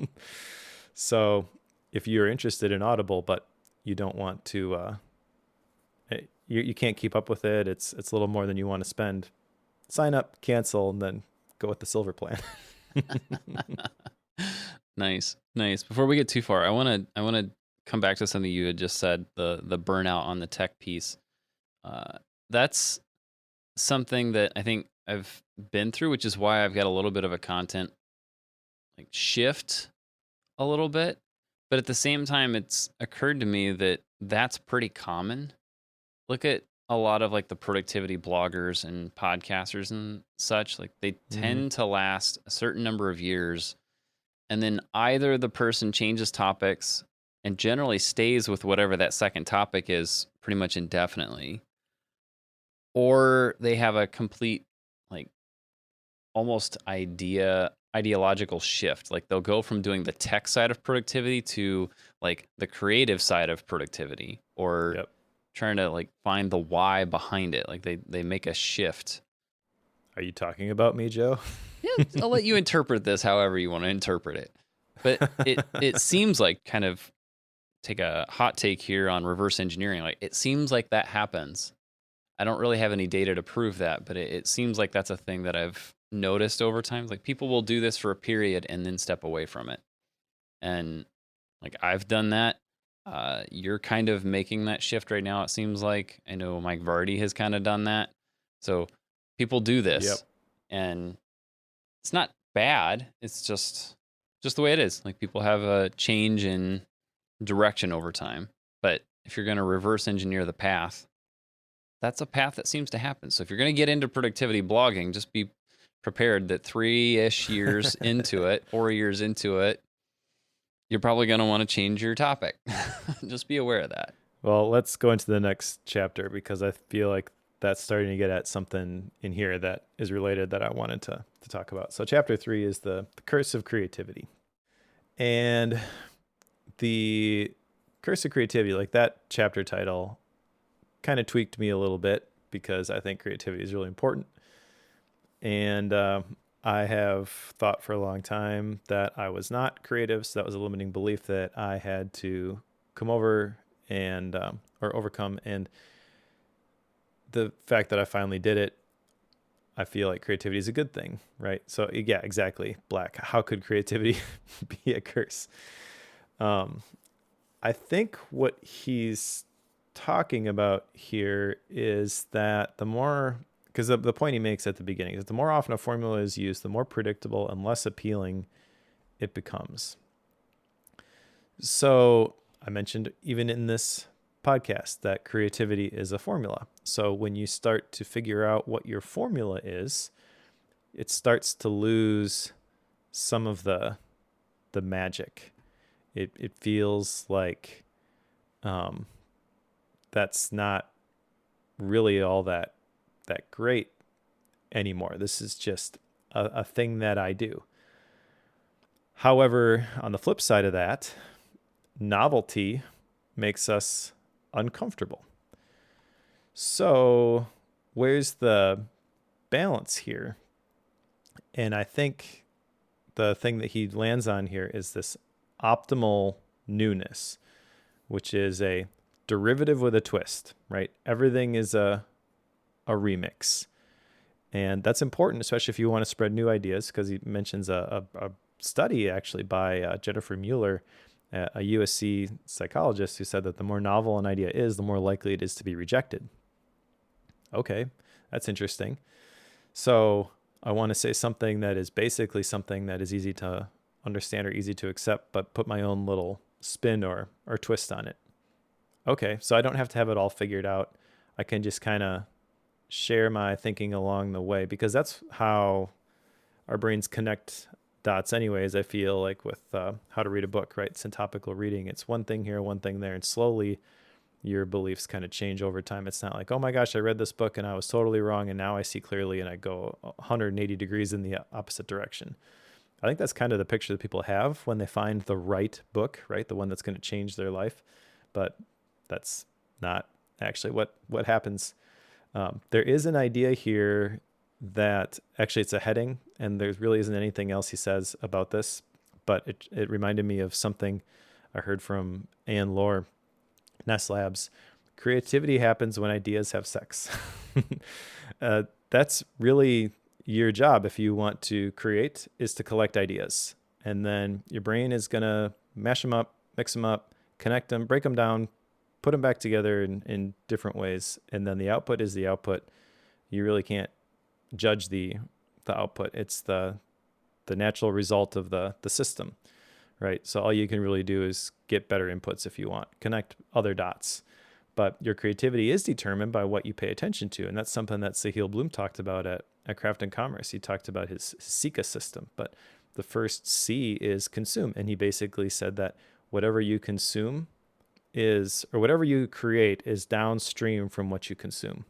So if you're interested in Audible, but you don't want to, you can't keep up with it, it's a little more than you want to spend, sign up, cancel, and then go with the silver plan. Nice. Before we get too far, I want to come back to something you had just said, the burnout on the tech piece. That's something that I think I've been through, which is why I've got a little bit of a content like shift a little bit. But at the same time, it's occurred to me that that's pretty common. Look at a lot of like the productivity bloggers and podcasters and such. Like they tend to last a certain number of years, and then either the person changes topics and generally stays with whatever that second topic is pretty much indefinitely, or they have a complete like almost ideological shift. Like they'll go from doing the tech side of productivity to like the creative side of productivity, or trying to like find the why behind it. Like they make a shift. Are you talking about me, Joe? Yeah, I'll let you interpret this however you want to interpret it. But it seems like, kind of take a hot take here on reverse engineering, like it seems like that happens. I don't really have any data to prove that, but it seems like that's a thing that I've noticed over time. Like people will do this for a period and then step away from it. And like I've done that. You're kind of making that shift right now, it seems like. I know Mike Vardy has kind of done that. So people do this, and it's not bad. It's just the way it is. Like people have a change in direction over time. But if you're going to reverse engineer the path, that's a path that seems to happen. So if you're going to get into productivity blogging, just be prepared that 3-ish years into it, 4 years into it, you're probably going to want to change your topic. Just be aware of that. Well, let's go into the next chapter, because I feel like that's starting to get at something in here that is related that I wanted to talk about. So chapter 3 is the curse of creativity. And the curse of creativity, like that chapter title, kind of tweaked me a little bit, because I think creativity is really important. And I have thought for a long time that I was not creative. So that was a limiting belief that I had to come over and, or overcome. And the fact that I finally did it, I feel like creativity is a good thing, right? So yeah, exactly. Black. How could creativity be a curse? I think what he's talking about here is that the more, because the point he makes at the beginning is the more often a formula is used, the more predictable and less appealing it becomes. So I mentioned even in this podcast that creativity is a formula. So when you start to figure out what your formula is, it starts to lose some of the magic. It feels like that's not really all that great anymore. This is just a thing that I do. However, on the flip side of that, novelty makes us uncomfortable. So where's the balance here? And I think the thing that he lands on here is this optimal newness, which is a derivative with a twist, right? Everything is a remix. And that's important, especially if you want to spread new ideas, because he mentions a study actually by Jennifer Mueller, a USC psychologist, who said that the more novel an idea is, the more likely it is to be rejected. Okay, that's interesting. So I want to say something that is basically something that is easy to understand or easy to accept, but put my own little spin or twist on it. Okay, so I don't have to have it all figured out. I can just kind of share my thinking along the way, because that's how our brains connect dots anyways. I feel like with how to read a book, right? Syntopical reading. It's one thing here, one thing there, and slowly your beliefs kind of change over time. It's not like, oh my gosh, I read this book and I was totally wrong, and now I see clearly and I go 180 degrees in the opposite direction. I think that's kind of the picture that people have when they find the right book, right? The one that's going to change their life. But that's not actually what happens. There is an idea here that actually it's a heading, and there really isn't anything else he says about this, but it reminded me of something I heard from Ann Lohr, Nest Labs. Creativity happens when ideas have sex. That's really your job if you want to create, is to collect ideas. And then your brain is going to mash them up, mix them up, connect them, break them down, put them back together in different ways. And then the output is the output. You really can't judge the output. It's the natural result of the system, right? So all you can really do is get better inputs if you want, connect other dots. But your creativity is determined by what you pay attention to. And that's something that Sahil Bloom talked about at Craft and Commerce. He talked about his Sika system, but the first C is consume. And he basically said that whatever you consume is, or whatever you create is downstream from what you consume.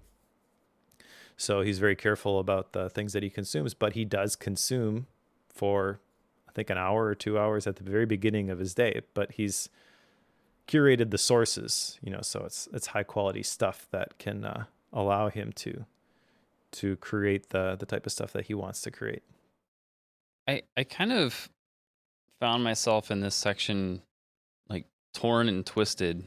So he's very careful about the things that he consumes, but he does consume for, I think, an hour or 2 hours at the very beginning of his day. But he's curated the sources, so it's high quality stuff that can allow him to create the type of stuff that he wants to create. I kind of found myself in this section like torn and twisted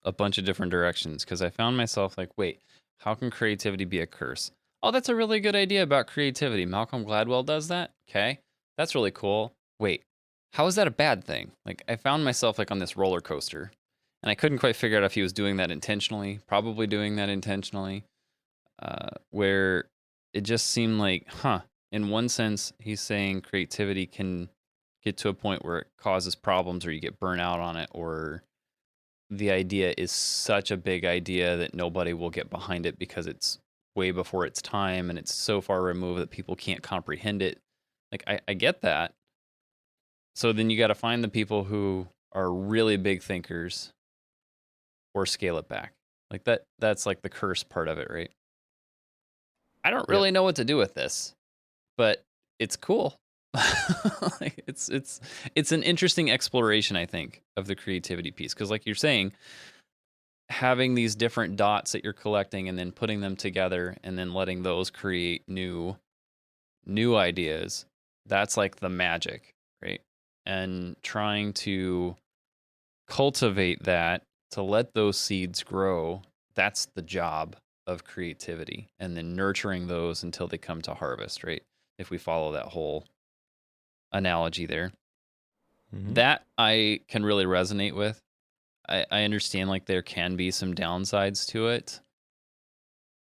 a bunch of different directions, because I found myself like, wait, how can creativity be a curse? Oh, that's a really good idea about creativity. Malcolm Gladwell does that. Okay, that's really cool. Wait, how is that a bad thing? Like, I found myself like on this roller coaster, and I couldn't quite figure out if he was doing that intentionally, probably doing that intentionally, where it just seemed like, in one sense, he's saying creativity can get to a point where it causes problems or you get burnt out on it, or the idea is such a big idea that nobody will get behind it because it's way before its time and it's so far removed that people can't comprehend it. Like, I get that. So then you got to find the people who are really big thinkers or scale it back. Like that's like the curse part of it, right? I don't really know what to do with this, but it's cool. Like, it's an interesting exploration, I think, of the creativity piece, because like you're saying, having these different dots that you're collecting and then putting them together and then letting those create new ideas, that's like the magic, right? And trying to cultivate that, to let those seeds grow, that's the job of creativity, and then nurturing those until they come to harvest, right? If we follow that whole analogy there. Mm-hmm. That I can really resonate with. I understand like there can be some downsides to it.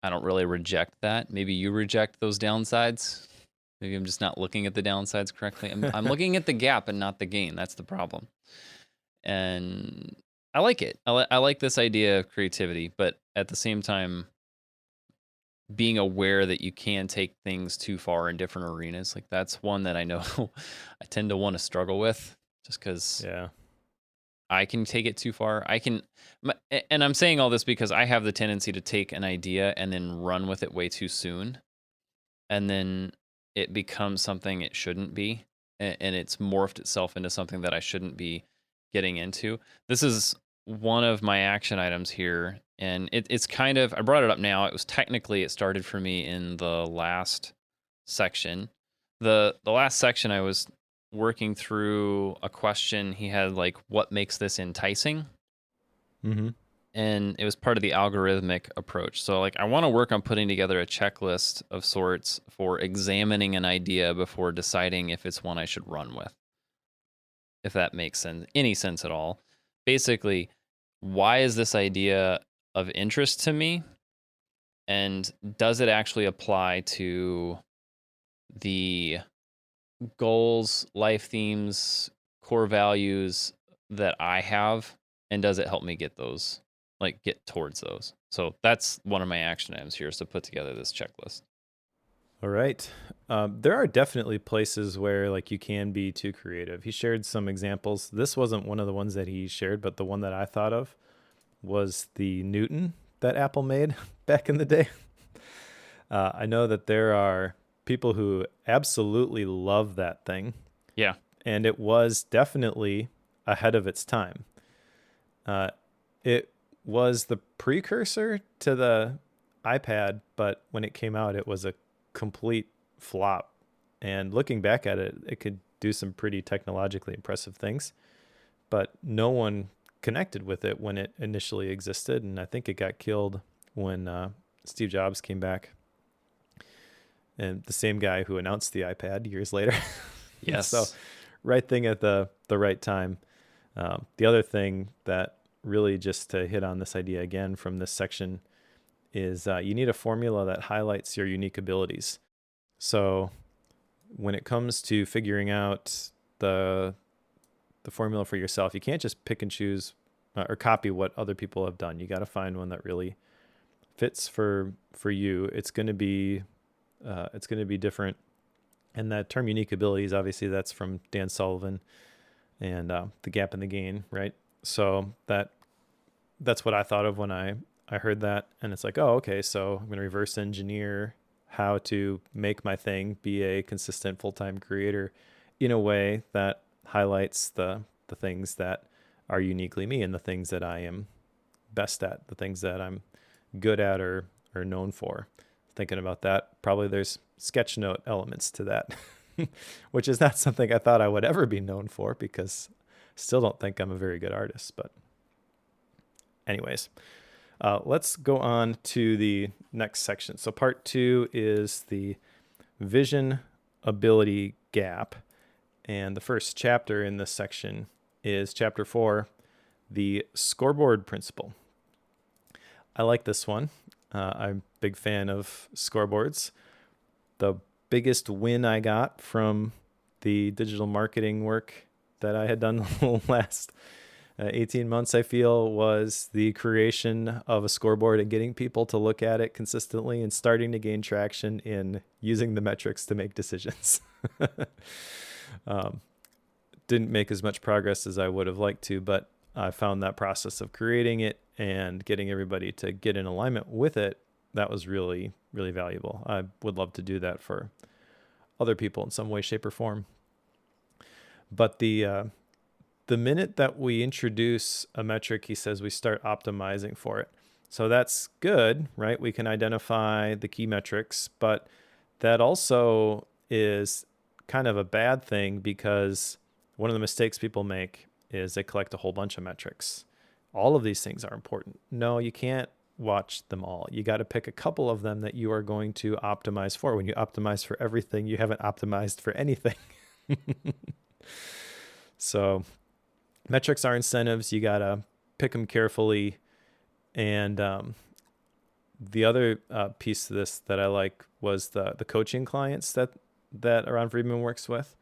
I don't really reject that. Maybe you reject those downsides. Maybe I'm just not looking at the downsides correctly. I'm looking at the gap and not the gain. That's the problem. And I like it. I like this idea of creativity, but at the same time, being aware that you can take things too far in different arenas. Like, that's one that I know I tend to want to struggle with, just because I can take it too far. And I'm saying all this because I have the tendency to take an idea and then run with it way too soon. And then it becomes something it shouldn't be. And it's morphed itself into something that I shouldn't be getting into. This is one of my action items here. And it's kind of, I brought it up now. It started for me in the last section. The last section, I was working through a question he had, like, what makes this enticing? Mm-hmm. And it was part of the algorithmic approach. So, like, I want to work on putting together a checklist of sorts for examining an idea before deciding if it's one I should run with. If that makes sense, any sense at all. Basically, why is this idea of interest to me? And does it actually apply to the goals, life themes, core values that I have? And does it help me get those, like, get towards those? So that's one of my action items here, is to put together this checklist. All right. There are definitely places where, like, you can be too creative. He shared some examples. This wasn't one of the ones that he shared, but the one that I thought of was the Newton that Apple made back in the day. I know that there are people who absolutely love that thing. Yeah. And it was definitely ahead of its time. It was the precursor to the iPad, but when it came out, it was a complete flop. And looking back at it, it could do some pretty technologically impressive things, but no one connected with it when it initially existed. And I think it got killed when Steve Jobs came back, and the same guy who announced the iPad years later. Yes. So, right thing at the right time. The other thing that really, just to hit on this idea again from this section, is you need a formula that highlights your unique abilities. So when it comes to figuring out the formula for yourself, you can't just pick and choose or copy what other people have done. You got to find one that really fits for you. It's going to be different. And that term unique abilities, obviously that's from Dan Sullivan and The Gap in the Gain, right? So that's what I thought of when I heard that. And it's like, oh, okay, so I'm going to reverse engineer how to make my thing be a consistent full-time creator in a way that highlights the things that are uniquely me and the things that I am best at, the things that I'm good at or known for. Thinking about that, probably there's sketch note elements to that, which is not something I thought I would ever be known for, because I still don't think I'm a very good artist. But anyways, let's go on to the next section. So part 2 is the vision ability gap. And the first chapter in this section is chapter 4, the scoreboard principle. I like this one. I'm a big fan of scoreboards. The biggest win I got from the digital marketing work that I had done the last 18 months, I feel, was the creation of a scoreboard and getting people to look at it consistently and starting to gain traction in using the metrics to make decisions. Didn't make as much progress as I would have liked to, but I found that process of creating it and getting everybody to get in alignment with it, that was really, really valuable. I would love to do that for other people in some way, shape, or form. But the minute that we introduce a metric, he says we start optimizing for it. So that's good, right? We can identify the key metrics, but that also is kind of a bad thing, because one of the mistakes people make is they collect a whole bunch of metrics. All of these things are important. No, you can't watch them all. You got to pick a couple of them that you are going to optimize for. When you optimize for everything, you haven't optimized for anything. So metrics are incentives. You got to pick them carefully. And the other piece of this that I like was the coaching clients that Ron Friedman works with.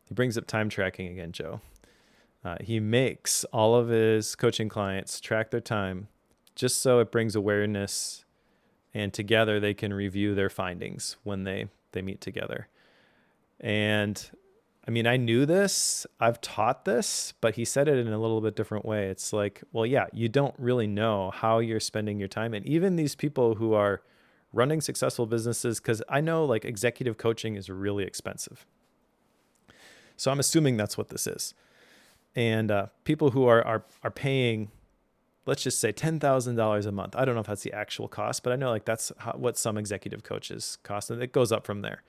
He brings up time tracking again, Joe. He makes all of his coaching clients track their time, just so it brings awareness, and together they can review their findings when they meet together. And I mean, I knew this, I've taught this, but he said it in a little bit different way. It's like, well, yeah, you don't really know how you're spending your time. And even these people who are running successful businesses, because I know like executive coaching is really expensive. So I'm assuming that's what this is. And people who are paying, let's just say $10,000 a month. I don't know if that's the actual cost, but I know like that's what some executive coaches cost, and it goes up from there.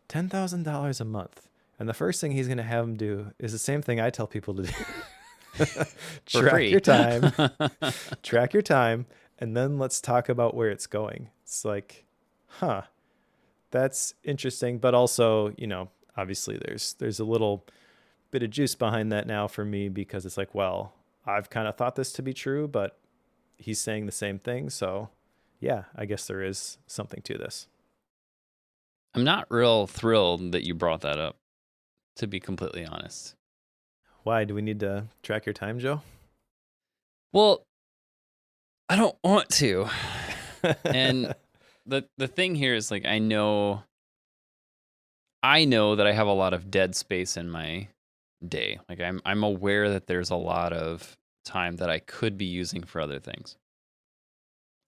$10,000 a month. And the first thing he's going to have them do is the same thing I tell people to do. Track your time. Track your time. And then let's talk about where it's going. It's like, that's interesting. But also, you know, obviously there's a little bit of juice behind that now for me, because it's like, well, I've kind of thought this to be true, but he's saying the same thing. So yeah, I guess there is something to this. I'm not real thrilled that you brought that up, to be completely honest. Why? Do we need to track your time, Joe? Well, I don't want to. And the thing here is like, I know that I have a lot of dead space in my day. Like I'm aware that there's a lot of time that I could be using for other things.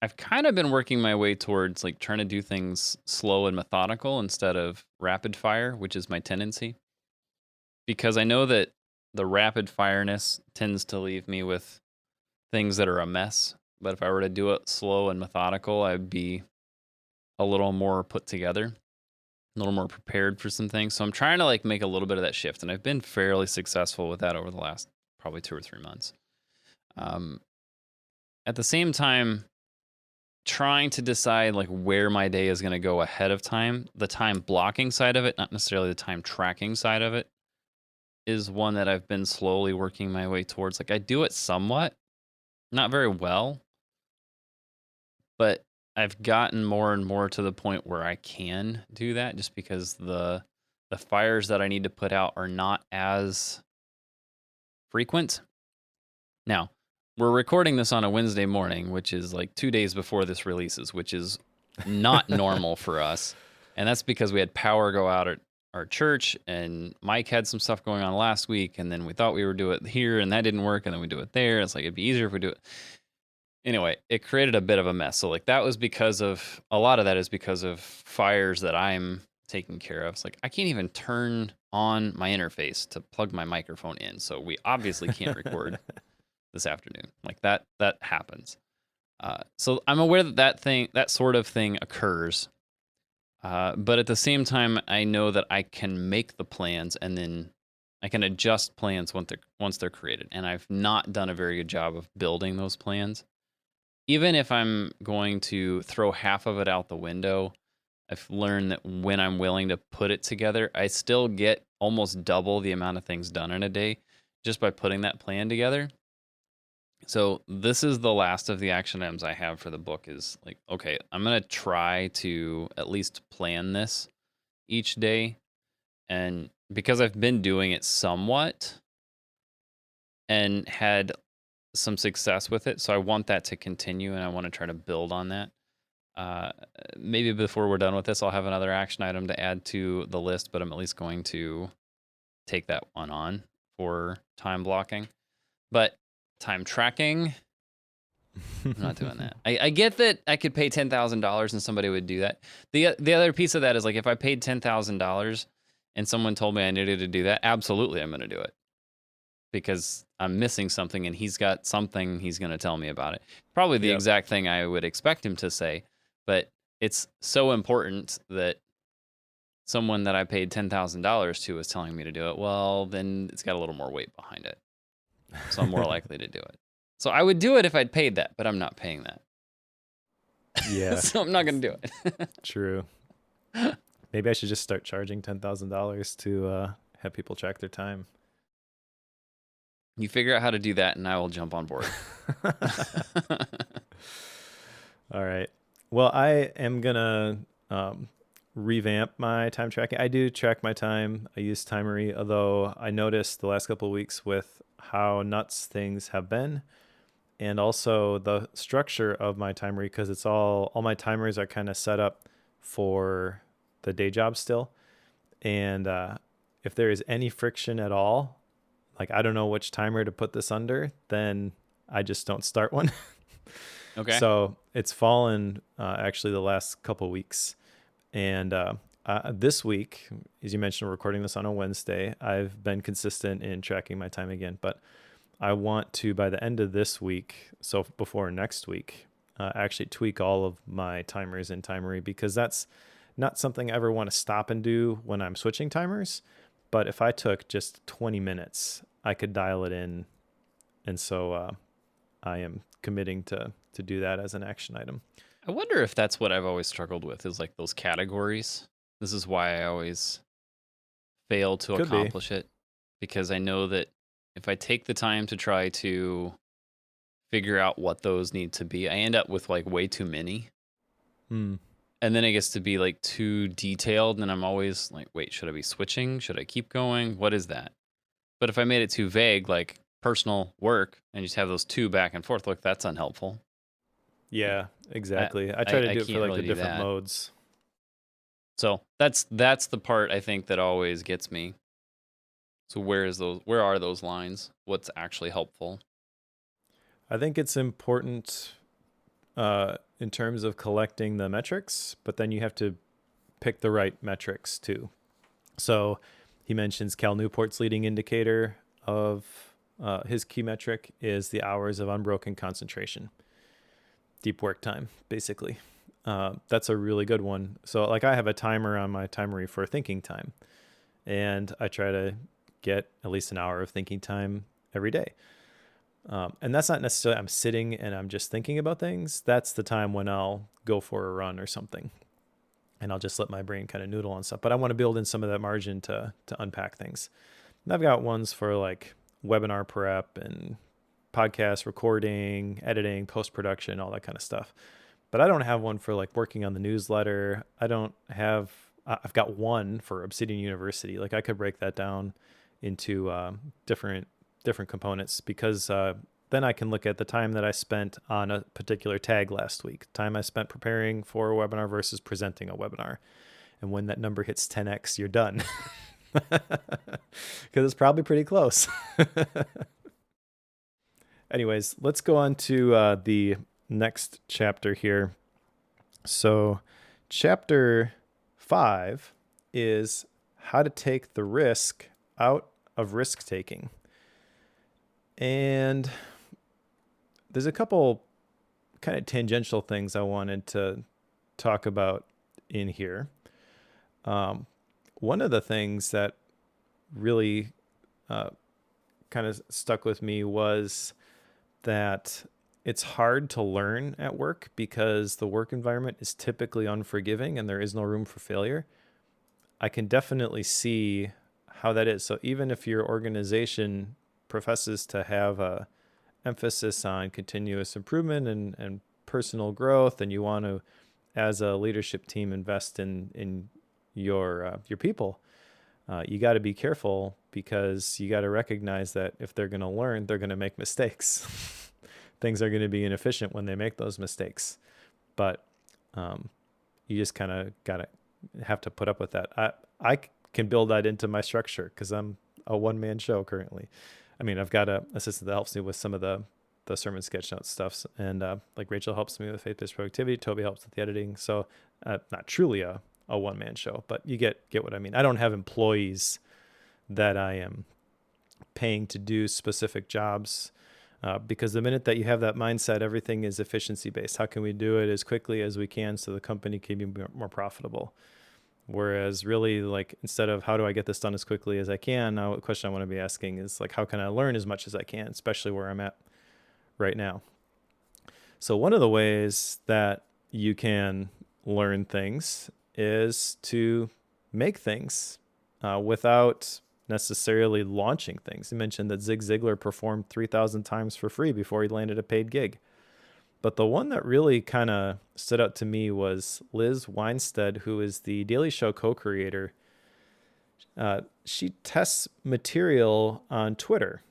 I've kind of been working my way towards like trying to do things slow and methodical instead of rapid fire, which is my tendency. because I know that the rapid fireness tends to leave me with things that are a mess. But if I were to do it slow and methodical, I'd be a little more put together, a little more prepared for some things. So I'm trying to like make a little bit of that shift, and I've been fairly successful with that over the last probably 2 or 3 months. Um, at the same time, trying to decide like where my day is going to go ahead of time, the time blocking side of it, not necessarily the time tracking side of it, is one that I've been slowly working my way towards. Like I do it somewhat, not very well, but I've gotten more and more to the point where I can do that just because the fires that I need to put out are not as frequent. Now, we're recording this on a Wednesday morning, which is like 2 days before this releases, which is not normal for us. And that's because we had power go out at our church, and Mike had some stuff going on last week, and then we thought we would do it here, and that didn't work, and then we do it there. It's like it'd be easier if we do it. Anyway, it created a bit of a mess. So like that was because of a lot of that is because of fires that I'm taking care of. It's like I can't even turn on my interface to plug my microphone in. So we obviously can't record this afternoon. Like that happens. So I'm aware that sort of thing occurs. But at the same time, I know that I can make the plans and then I can adjust plans once they're created. And I've not done a very good job of building those plans. Even if I'm going to throw half of it out the window, I've learned that when I'm willing to put it together, I still get almost double the amount of things done in a day just by putting that plan together. So this is the last of the action items I have for the book is like, okay, I'm going to try to at least plan this each day. And because I've been doing it somewhat and had some success with it, so I want that to continue and I want to try to build on that. Maybe before we're done with this, I'll have another action item to add to the list, but I'm at least going to take that one on for time blocking. But time tracking, I'm not doing that. I get that I could pay $10,000 and somebody would do that. The other piece of that is like if I paid $10,000 and someone told me I needed to do that, absolutely I'm going to do it. Because I'm missing something and he's got something he's going to tell me about it. Probably the exact thing I would expect him to say, but it's so important that someone that I paid $10,000 to is telling me to do it. Well, then it's got a little more weight behind it. So I'm more likely to do it. So I would do it if I'd paid that, but I'm not paying that. Yeah. So I'm not going to do it. True. Maybe I should just start charging $10,000 to have people track their time. You figure out how to do that, and I will jump on board. All right. Well, I am going to revamp my time tracking. I do track my time. I use Timery, although I noticed the last couple of weeks with how nuts things have been and also the structure of my Timery, because it's all my timers are kind of set up for the day job still. And if there is any friction at all, like I don't know which timer to put this under, then I just don't start one. Okay. So it's fallen actually the last couple weeks. And this week, as you mentioned, we're recording this on a Wednesday. I've been consistent in tracking my time again, but I want to, by the end of this week, so before next week, actually tweak all of my timers in Timery, because that's not something I ever want to stop and do when I'm switching timers. But if I took just 20 minutes, I could dial it in. And so I am committing to do that as an action item. I wonder if that's what I've always struggled with is like those categories. This is why I always fail to accomplish it, because I know that if I take the time to try to figure out what those need to be, I end up with like way too many. And then it gets to be like too detailed, and I'm always like, wait, should I be switching? Should I keep going? What is that? But if I made it too vague, like personal work, and just have those two back and forth, look, that's unhelpful. Yeah, exactly. I try to do it for like really the different modes. So that's the part I think that always gets me. So where are those lines? What's actually helpful? I think it's important in terms of collecting the metrics, but then you have to pick the right metrics too. So He mentions Cal Newport's leading indicator of his key metric is the hours of unbroken concentration, deep work time, basically. That's a really good one. So like I have a timer on my timery for thinking time, and I try to get at least an hour of thinking time every day. And that's not necessarily I'm sitting and I'm just thinking about things. That's the time when I'll go for a run or something, and I'll just let my brain kind of noodle on stuff. But I want to build in some of that margin to unpack things. And I've got ones for like webinar prep and podcast recording, editing, post-production, all that kind of stuff. But I don't have one for like working on the newsletter. I've got one for Obsidian University. Like I could break that down into different components, because then I can look at the time that I spent on a particular tag last week, time I spent preparing for a webinar versus presenting a webinar. And when that number hits 10x, you're done. Because it's probably pretty close. Anyways, let's go on to the next chapter here. So chapter 5 is how to take the risk out of risk taking. And there's a couple kind of tangential things I wanted to talk about in here. One of the things that really kind of stuck with me was that it's hard to learn at work because the work environment is typically unforgiving and there is no room for failure. I can definitely see how that is. So even if your organization professes to have a emphasis on continuous improvement and personal growth, and you want to, as a leadership team, invest in your people, you got to be careful, because you got to recognize that if they're going to learn, they're going to make mistakes. Things are going to be inefficient when they make those mistakes, but you just kind of have to put up with that. I can build that into my structure because I'm a one-man show currently. I mean, I've got an assistant that helps me with some of the sermon sketch note stuff, and like Rachel helps me with faith-based productivity. Toby helps with the editing. So not truly a one-man show, but you get what I mean. I don't have employees that I am paying to do specific jobs, because the minute that you have that mindset, everything is efficiency-based. How can we do it as quickly as we can so the company can be more profitable? Whereas really, like, instead of how do I get this done as quickly as I can, now the question I want to be asking is like, how can I learn as much as I can, especially where I'm at right now? So one of the ways that you can learn things is to make things without necessarily launching things. You mentioned that Zig Ziglar performed 3,000 times for free before he landed a paid gig. But the one that really kind of stood out to me was Liz Weinstead, who is the Daily Show co-creator. She tests material on Twitter.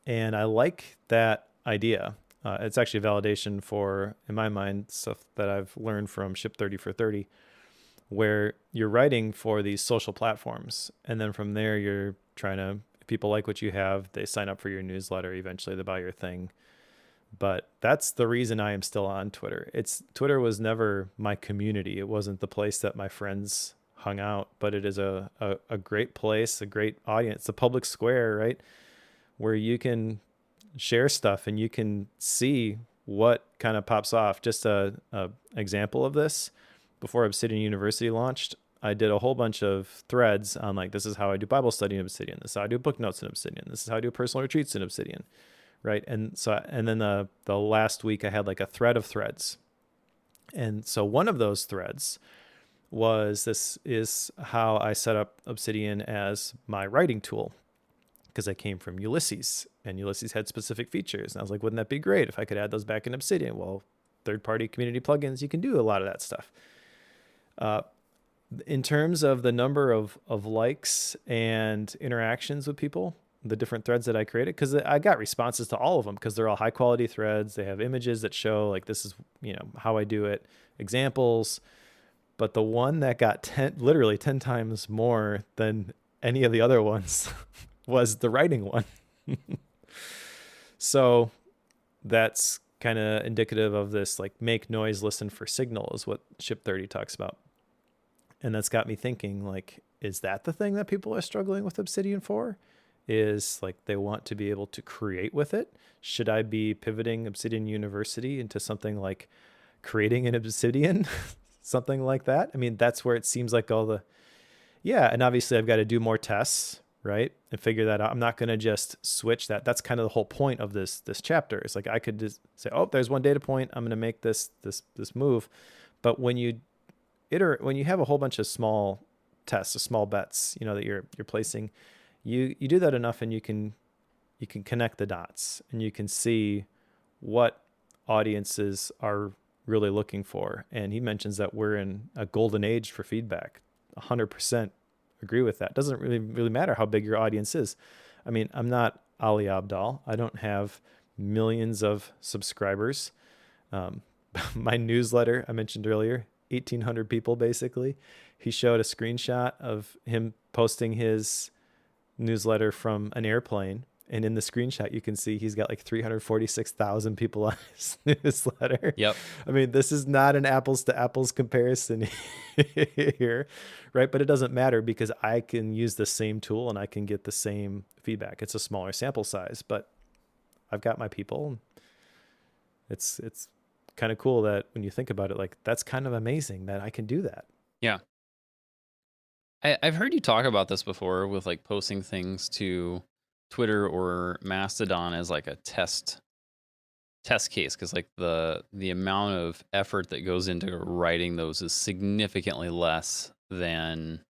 And I like that idea. It's actually validation for, in my mind, stuff that I've learned from Ship 30 for 30, where you're writing for these social platforms. And then from there, you're trying to, if people like what you have, they sign up for your newsletter. Eventually, they buy your thing. But that's the reason I am still on Twitter. Twitter was never my community. It wasn't the place that my friends hung out, but it is a great place, a great audience, a public square, right? Where you can share stuff and you can see what kind of pops off. Just a example of this, before Obsidian University launched, I did a whole bunch of threads on like, this is how I do Bible study in Obsidian. This is how I do book notes in Obsidian. This is how I do personal retreats in Obsidian. Right. And so, and then the last week I had like a thread of threads. And so one of those threads was, this is how I set up Obsidian as my writing tool, because I came from Ulysses, and Ulysses had specific features. And I was like, wouldn't that be great if I could add those back in Obsidian? Well, third-party community plugins, you can do a lot of that stuff. In terms of the number of likes and interactions with people, the different threads that I created, because I got responses to all of them, because they're all high quality threads. They have images that show like, this is, how I do it, examples. But the one that got literally 10 times more than any of the other ones was the writing one. So that's kind of indicative of this, like, make noise, listen for signal, is what Ship 30 talks about. And that's got me thinking, like, is that the thing that people are struggling with Obsidian for? Is like they want to be able to create with it? Should I be pivoting Obsidian University into something like creating an Obsidian, something like that? I mean, that's where it seems like all the, yeah. And obviously I've got to do more tests, right? And figure that out. I'm not going to just switch that. That's kind of the whole point of this chapter. It's like I could just say, oh, there's one data point. I'm going to make this move. But when you have a whole bunch of small tests, small bets, that you're placing, you do that enough, and you can connect the dots, and you can see what audiences are really looking for. And he mentions that we're in a golden age for feedback. 100% agree with that. Doesn't really matter how big your audience is. I mean, I'm not Ali Abdaal. I don't have millions of subscribers. My newsletter I mentioned earlier, 1,800 people basically. He showed a screenshot of him posting his newsletter from an airplane. And in the screenshot, you can see he's got like 346,000 people on his newsletter. Yep. I mean, this is not an apples to apples comparison here, right? But it doesn't matter because I can use the same tool and I can get the same feedback. It's a smaller sample size, but I've got my people. It's kind of cool that when you think about it, like that's kind of amazing that I can do that. Yeah. I've heard you talk about this before with like posting things to Twitter or Mastodon as like a test case, because like the amount of effort that goes into writing those is significantly less than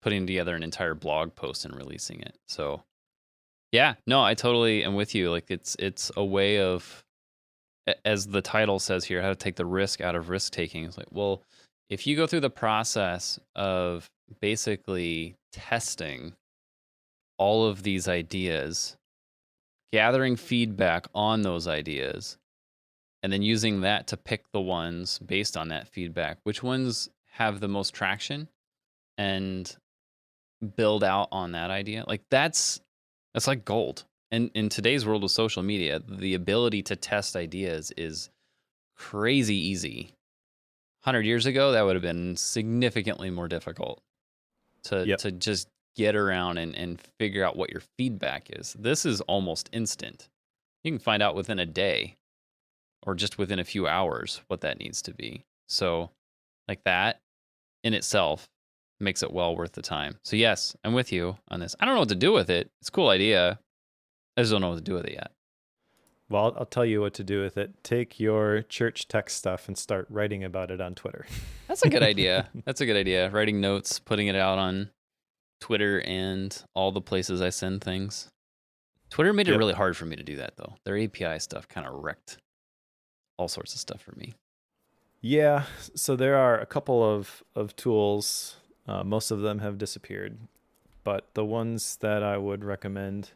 putting together an entire blog post and releasing it. So yeah, no, I totally am with you. Like it's a way of, as the title says here, how to take the risk out of risk taking. It's like, well, if you go through the process of basically testing all of these ideas, gathering feedback on those ideas, and then using that to pick the ones based on that feedback, which ones have the most traction, and build out on that idea, like that's like gold. And in today's world of social media, the ability to test ideas is crazy easy. 100 years ago, that would have been significantly more difficult to just get around and figure out what your feedback is. This is almost instant. You can find out within a day or just within a few hours what that needs to be. So like that in itself makes it well worth the time. So yes, I'm with you on this. I don't know what to do with it. It's a cool idea. I just don't know what to do with it yet. Well, I'll tell you what to do with it. Take your church tech stuff and start writing about it on Twitter. That's a good idea. That's a good idea. Writing notes, putting it out on Twitter and all the places I send things. Twitter made it really hard for me to do that, though. Their API stuff kind of wrecked all sorts of stuff for me. Yeah, so there are a couple of tools. Most of them have disappeared. But the ones that I would recommend,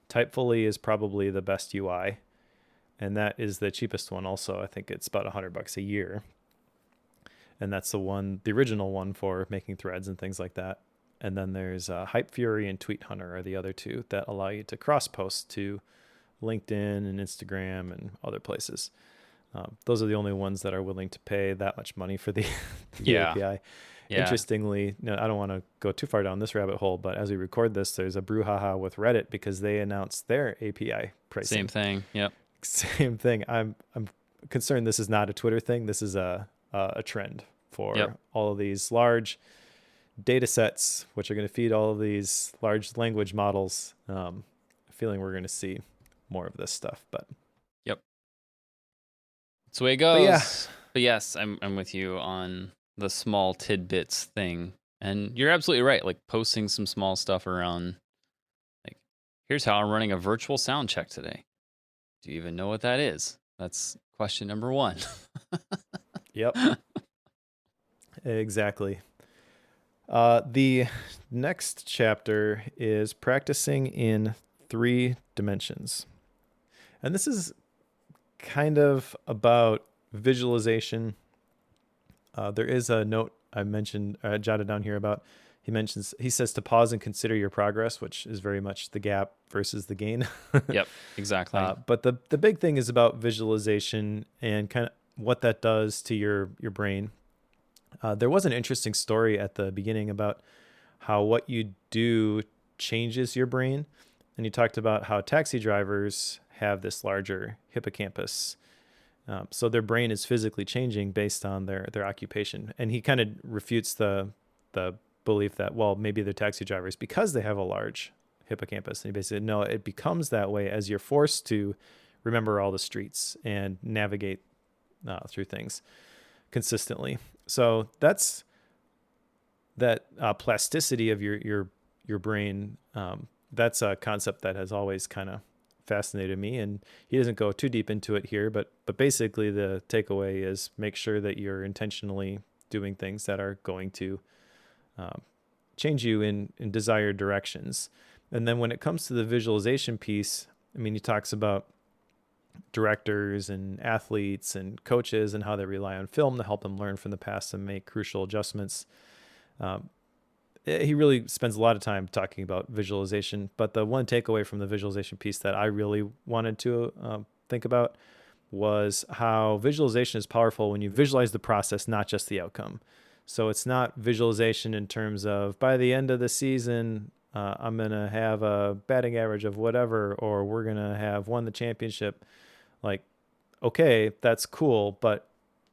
Typefully is probably the best UI. And that is the cheapest one also. I think it's about $100 a year. And that's the original one for making threads and things like that. And then there's Hype Fury and Tweet Hunter are the other two that allow you to cross-post to LinkedIn and Instagram and other places. Those are the only ones that are willing to pay that much money for the API. Yeah. Interestingly, I don't want to go too far down this rabbit hole, but as we record this, there's a brouhaha with Reddit because they announced their API pricing. Same thing. Yep. Same thing. I'm concerned this is not a Twitter thing. This is a trend for all of these large data sets, which are going to feed all of these large language models. Feeling we're going to see more of this stuff, but yep, that's the way it goes. But yes, I'm with you on the small tidbits thing, and you're absolutely right. Like posting some small stuff around, like, here's how I'm running a virtual sound check today. Do you even know what that is? That's question number one. Yep. Exactly. The next chapter is practicing in 3 dimensions. And this is kind of about visualization. There is a note I mentioned, jotted down here about, he says to pause and consider your progress, which is very much the gap versus the gain. Yep, exactly. But the big thing is about visualization and kind of what that does to your brain. There was an interesting story at the beginning about how what you do changes your brain. And he talked about how taxi drivers have this larger hippocampus. So their brain is physically changing based on their occupation. And he kind of refutes the belief that, well, maybe they're taxi drivers because they have a large hippocampus. And he basically said, no, it becomes that way as you're forced to remember all the streets and navigate through things consistently. So that's that plasticity of your brain. That's a concept that has always kind of fascinated me, and he doesn't go too deep into it here, but basically the takeaway is make sure that you're intentionally doing things that are going to change you in desired directions. And then when it comes to the visualization piece, I mean, he talks about directors and athletes and coaches and how they rely on film to help them learn from the past and make crucial adjustments. He really spends a lot of time talking about visualization, but the one takeaway from the visualization piece that I really wanted to think about was how visualization is powerful when you visualize the process, not just the outcome. So it's not visualization in terms of by the end of the season, I'm going to have a batting average of whatever, or we're going to have won the championship. Like, okay, that's cool, but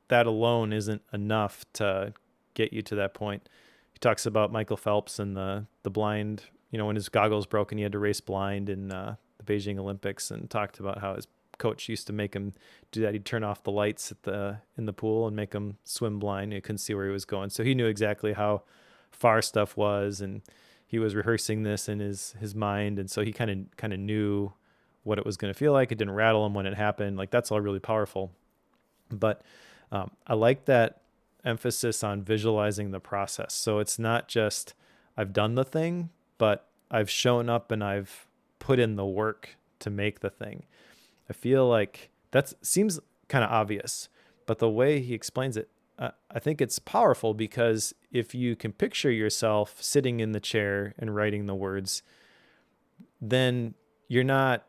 that alone isn't enough to get you to that point. He talks about Michael Phelps and the blind, when his goggles broke and he had to race blind in the Beijing Olympics, and talked about how his coach used to make him do that. He'd turn off the lights in the pool and make him swim blind. He couldn't see where he was going. So he knew exactly how far stuff was, and he was rehearsing this in his mind. And so he kind of knew what it was going to feel like. It didn't rattle him when it happened. Like, that's all really powerful. But I like that emphasis on visualizing the process. So it's not just I've done the thing, but I've shown up and I've put in the work to make the thing. I feel like that seems kind of obvious, but the way he explains it, I think it's powerful, because if you can picture yourself sitting in the chair and writing the words, then you're not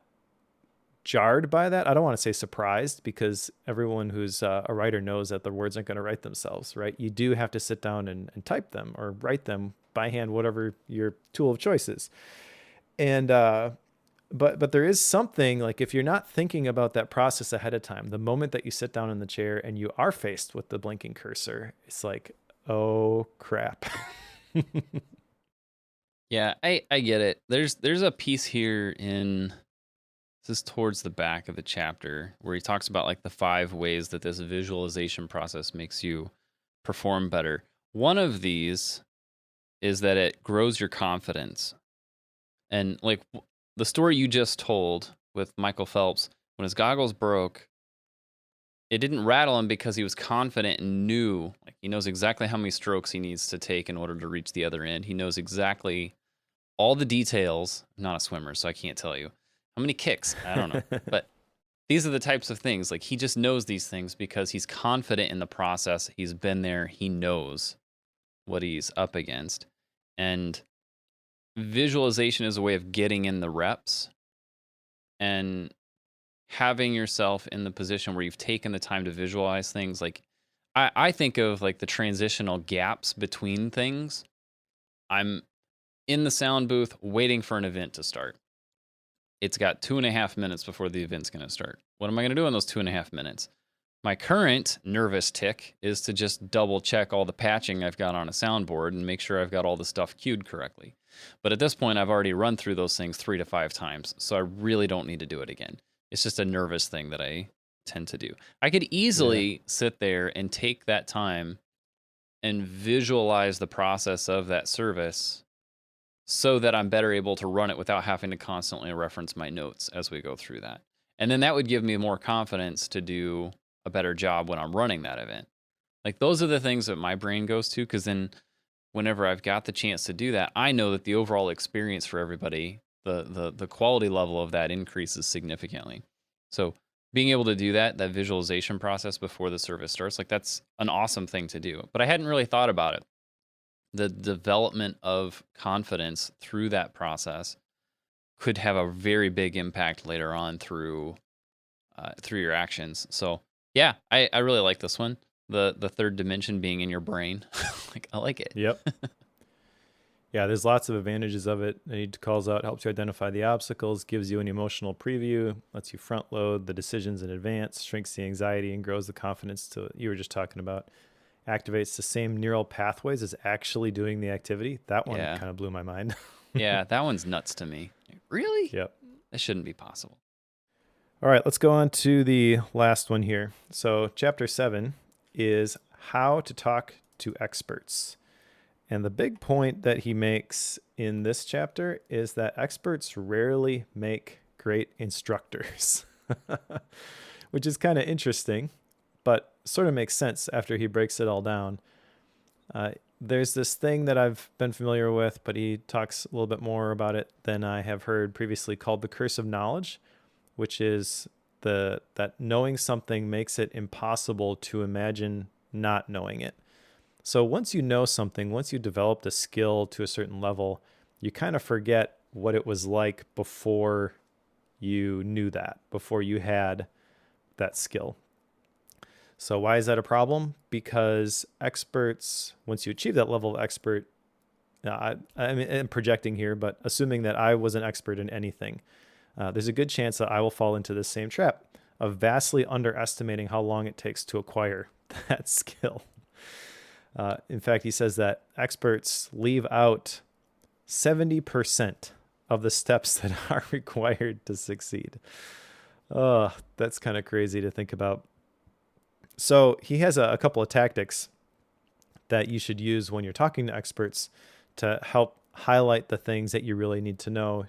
jarred by that. I don't want to say surprised, because everyone who's a writer knows that the words aren't going to write themselves, right? You do have to sit down and type them or write them by hand, whatever your tool of choice is. And but there is something, like, if you're not thinking about that process ahead of time, the moment that you sit down in the chair and you are faced with the blinking cursor, it's like, oh crap. Yeah, I get it. There's a piece here this is towards the back of the chapter, where he talks about like the 5 ways that this visualization process makes you perform better. One of these is that it grows your confidence. And like the story you just told with Michael Phelps, when his goggles broke, it didn't rattle him because he was confident and knew, like, he knows exactly how many strokes he needs to take in order to reach the other end. He knows exactly all the details. I'm not a swimmer, so I can't tell you how many kicks. I don't know. But these are the types of things. Like, he just knows these things because he's confident in the process. He's been there. He knows what he's up against. And visualization is a way of getting in the reps and having yourself in the position where you've taken the time to visualize things. Like, I think of like the transitional gaps between things. I'm in the sound booth waiting for an event to start. It's got 2.5 minutes before the event's going to start. What am I going to do in those 2.5 minutes? My current nervous tick is to just double check all the patching I've got on a soundboard and make sure I've got all the stuff cued correctly. But at this point, I've already run through those things 3 to 5 times, so I really don't need to do it again. It's just a nervous thing that I tend to do. I could easily sit there and take that time and visualize the process of that service so that I'm better able to run it without having to constantly reference my notes as we go through that. And then that would give me more confidence to do a better job when I'm running that event. Like, those are the things that my brain goes to, because then whenever I've got the chance to do that, I know that the overall experience for everybody, the quality level of that increases significantly. So being able to do that visualization process before the service starts, like, that's an awesome thing to do. But I hadn't really thought about it. The development of confidence through that process could have a very big impact later on through your actions. So yeah, I really like this one. The third dimension being in your brain. Like, I like it. Yep. Yeah, there's lots of advantages of it. It calls out, helps you identify the obstacles, gives you an emotional preview, lets you front load the decisions in advance, shrinks the anxiety, and grows the confidence to you were just talking about. Activates the same neural pathways as actually doing the activity. That one Yeah. kind of blew my mind. Yeah, that one's nuts to me. Really? Yep. That shouldn't be possible. All right, let's go on to the last one here. So, chapter 7 is how to talk to experts. And the big point that he makes in this chapter is that experts rarely make great instructors, which is kind of interesting, but sort of makes sense after he breaks it all down. There's this thing that I've been familiar with, but he talks a little bit more about it than I have heard previously, called the curse of knowledge, which is that knowing something makes it impossible to imagine not knowing it. So once you know something, once you developed a skill to a certain level, you kind of forget what it was like before you knew that, before you had that skill. So why is that a problem? Because experts, once you achieve that level of expert, I mean, I'm projecting here, but assuming that I was an expert in anything, there's a good chance that I will fall into this same trap of vastly underestimating how long it takes to acquire that skill. In fact, he says that experts leave out 70% of the steps that are required to succeed. Oh, that's kind of crazy to think about. So he has a couple of tactics that you should use when you're talking to experts to help highlight the things that you really need to know.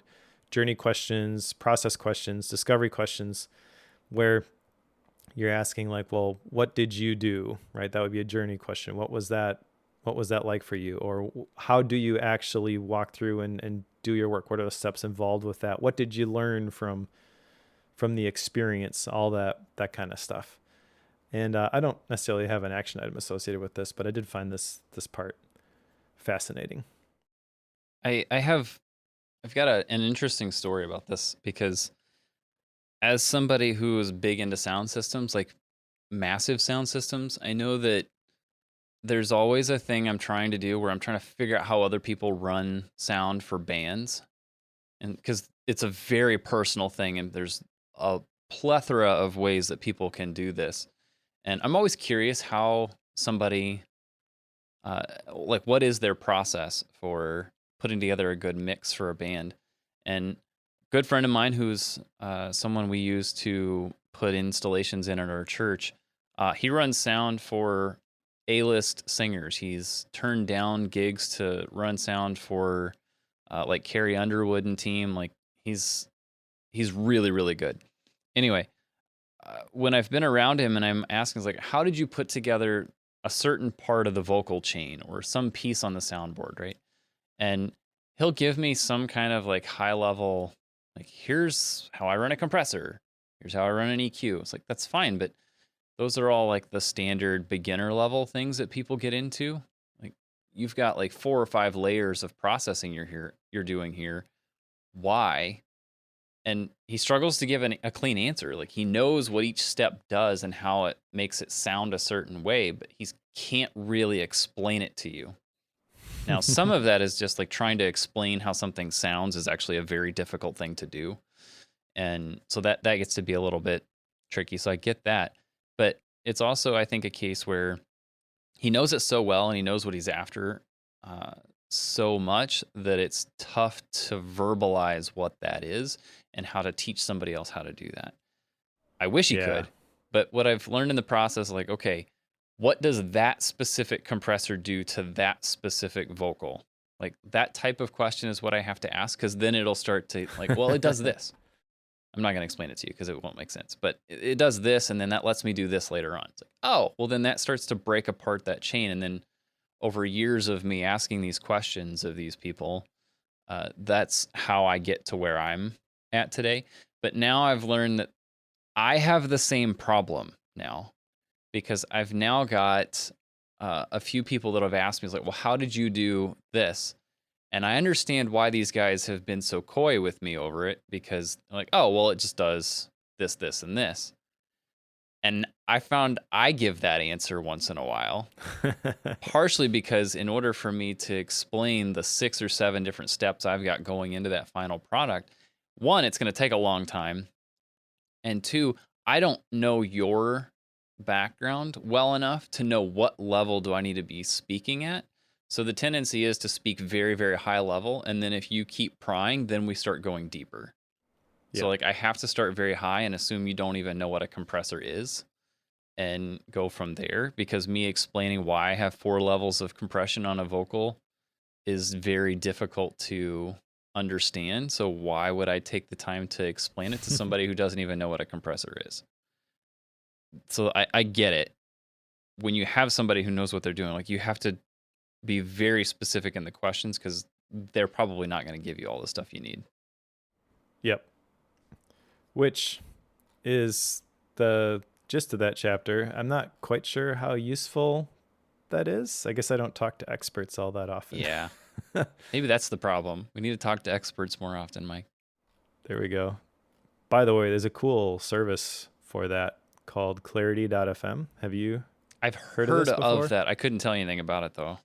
Journey questions, process questions, discovery questions, where you're asking like, well, what did you do? Right? That would be a journey question. What was that like for you? Or how do you actually walk through and do your work? What are the steps involved with that? What did you learn from the experience? All that kind of stuff. And I don't necessarily have an action item associated with this, but I did find this part fascinating. I've got an interesting story about this, because as somebody who is big into sound systems, like massive sound systems, I know that there's always a thing I'm trying to do where I'm trying to figure out how other people run sound for bands. And because it's a very personal thing, and there's a plethora of ways that people can do this. And I'm always curious how somebody, like, what is their process for putting together a good mix for a band? And a good friend of mine who's someone we use to put installations in at our church, he runs sound for A-list singers. He's turned down gigs to run sound for like Carrie Underwood and team. Like, he's really, really good. Anyway, when I've been around him and I'm asking, like, how did you put together a certain part of the vocal chain or some piece on the soundboard, right? And he'll give me some kind of like high level, like, here's how I run a compressor, here's how I run an EQ. It's like, that's fine, but those are all like the standard beginner level things that people get into. Like, you've got like 4 or 5 layers of processing you're doing here. Why? And he struggles to give a clean answer. Like, he knows what each step does and how it makes it sound a certain way, but he can't really explain it to you. Now, some of that is just like trying to explain how something sounds is actually a very difficult thing to do. And so that gets to be a little bit tricky. So I get that. But it's also, I think, a case where he knows it so well and he knows what he's after so much that it's tough to verbalize what that is and how to teach somebody else how to do that. I wish he could, but what I've learned in the process, like, okay, what does that specific compressor do to that specific vocal? Like, that type of question is what I have to ask, because then it'll start to, like, well, it does this. I'm not going to explain it to you because it won't make sense, but it does this, and then that lets me do this later on. It's like, oh, well, then that starts to break apart that chain. And then over years of me asking these questions of these people, that's how I get to where I'm at today. But now I've learned that I have the same problem now, because I've now got a few people that have asked me, like, well, how did you do this? And I understand why these guys have been so coy with me over it, because they're like, oh, well, it just does this, this, and this. And I found I give that answer once in a while, partially because in order for me to explain the 6 or 7 different steps I've got going into that final product, one, it's going to take a long time. And two, I don't know your background well enough to know what level do I need to be speaking at. So the tendency is to speak very, very high level. And then if you keep prying, then we start going deeper. So Yeah. like I have to start very high and assume you don't even know what a compressor is and go from there, because me explaining why I have 4 levels of compression on a vocal is very difficult to understand. So why would I take the time to explain it to somebody who doesn't even know what a compressor is? So I get it. When you have somebody who knows what they're doing, like you have to be very specific in the questions because they're probably not going to give you all the stuff you need. Yep. Which is the gist of that chapter. I'm not quite sure how useful that is. I guess I don't talk to experts all that often. Yeah. Maybe that's the problem. We need to talk to experts more often, Mike. There we go. By the way, there's a cool service for that called clarity.fm. Have you I've heard of heard this before? of that. I couldn't tell you anything about it though.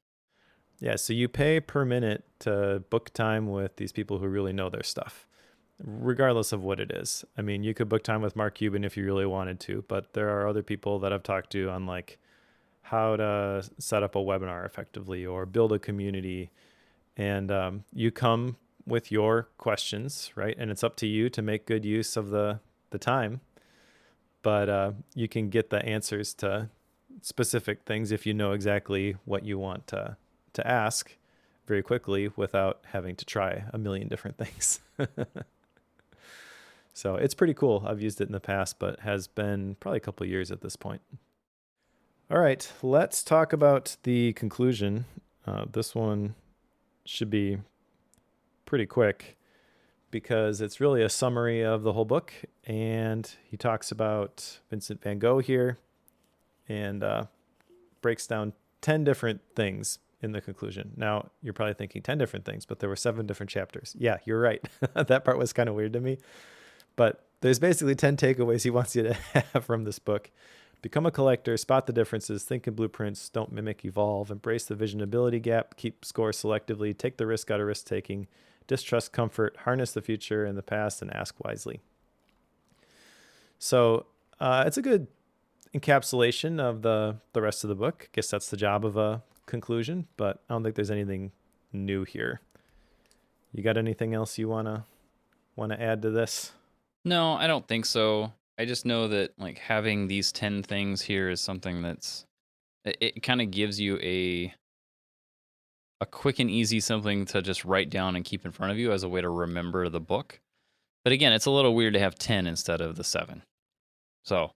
Yeah, so you pay per minute to book time with these people who really know their stuff, regardless of what it is. I mean, you could book time with Mark Cuban if you really wanted to, but there are other people that I've talked to on like how to set up a webinar effectively or build a community. And you come with your questions, right? And it's up to you to make good use of the time. But you can get the answers to specific things if you know exactly what you want to ask very quickly without having to try a million different things. So it's pretty cool. I've used it in the past, but has been probably a couple of years at this point. All right, let's talk about the conclusion. This one should be pretty quick because it's really a summary of the whole book. And he talks about Vincent van Gogh here and breaks down 10 different things in the conclusion. Now, you're probably thinking 10 different things, but there were 7 different chapters. Yeah, you're right. That part was kind of weird to me. But there's basically 10 takeaways he wants you to have from this book. Become a collector, spot the differences, think in blueprints, don't mimic, evolve, embrace the vision ability gap, keep score selectively, take the risk out of risk taking, distrust comfort, harness the future and the past, and ask wisely. So it's a good encapsulation of the rest of the book. I guess that's the job of a conclusion, but I don't think there's anything new here. You got anything else you wanna add to this? No, I don't think so. I just know that like having these 10 things here is something that's it kind of gives you a quick and easy something to just write down and keep in front of you as a way to remember the book. But again, it's a little weird to have 10 instead of the 7. So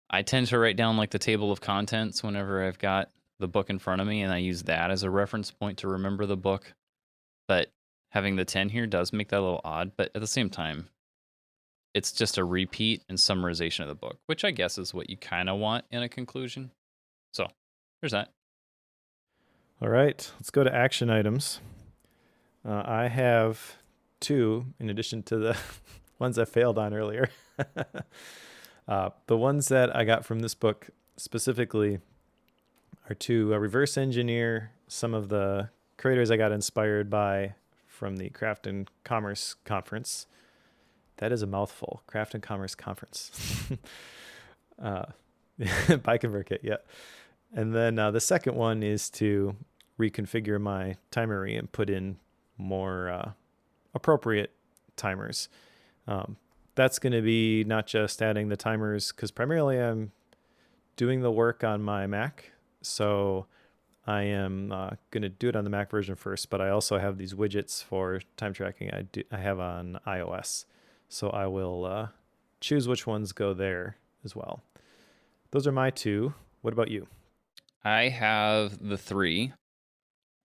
I tend to write down like the table of contents whenever I've got the book in front of me, and I use that as a reference point to remember the book. But having the 10 here does make that a little odd, but at the same time, it's just a repeat and summarization of the book, which I guess is what you kind of want in a conclusion. So there's that. All right, let's go to action items. I have 2 in addition to the ones I failed on earlier. The ones that I got from this book specifically are to reverse engineer some of the creators I got inspired by from the Craft and Commerce Conference. That is a mouthful. Craft and Commerce Conference. By ConvertKit, yeah. And then the second one is to reconfigure my timery and put in more appropriate timers. That's going to be not just adding the timers, because primarily I'm doing the work on my Mac. So I am going to do it on the Mac version first, but I also have these widgets for time tracking I have on iOS. So I will choose which ones go there as well. Those are my 2. What about you? I have the 3.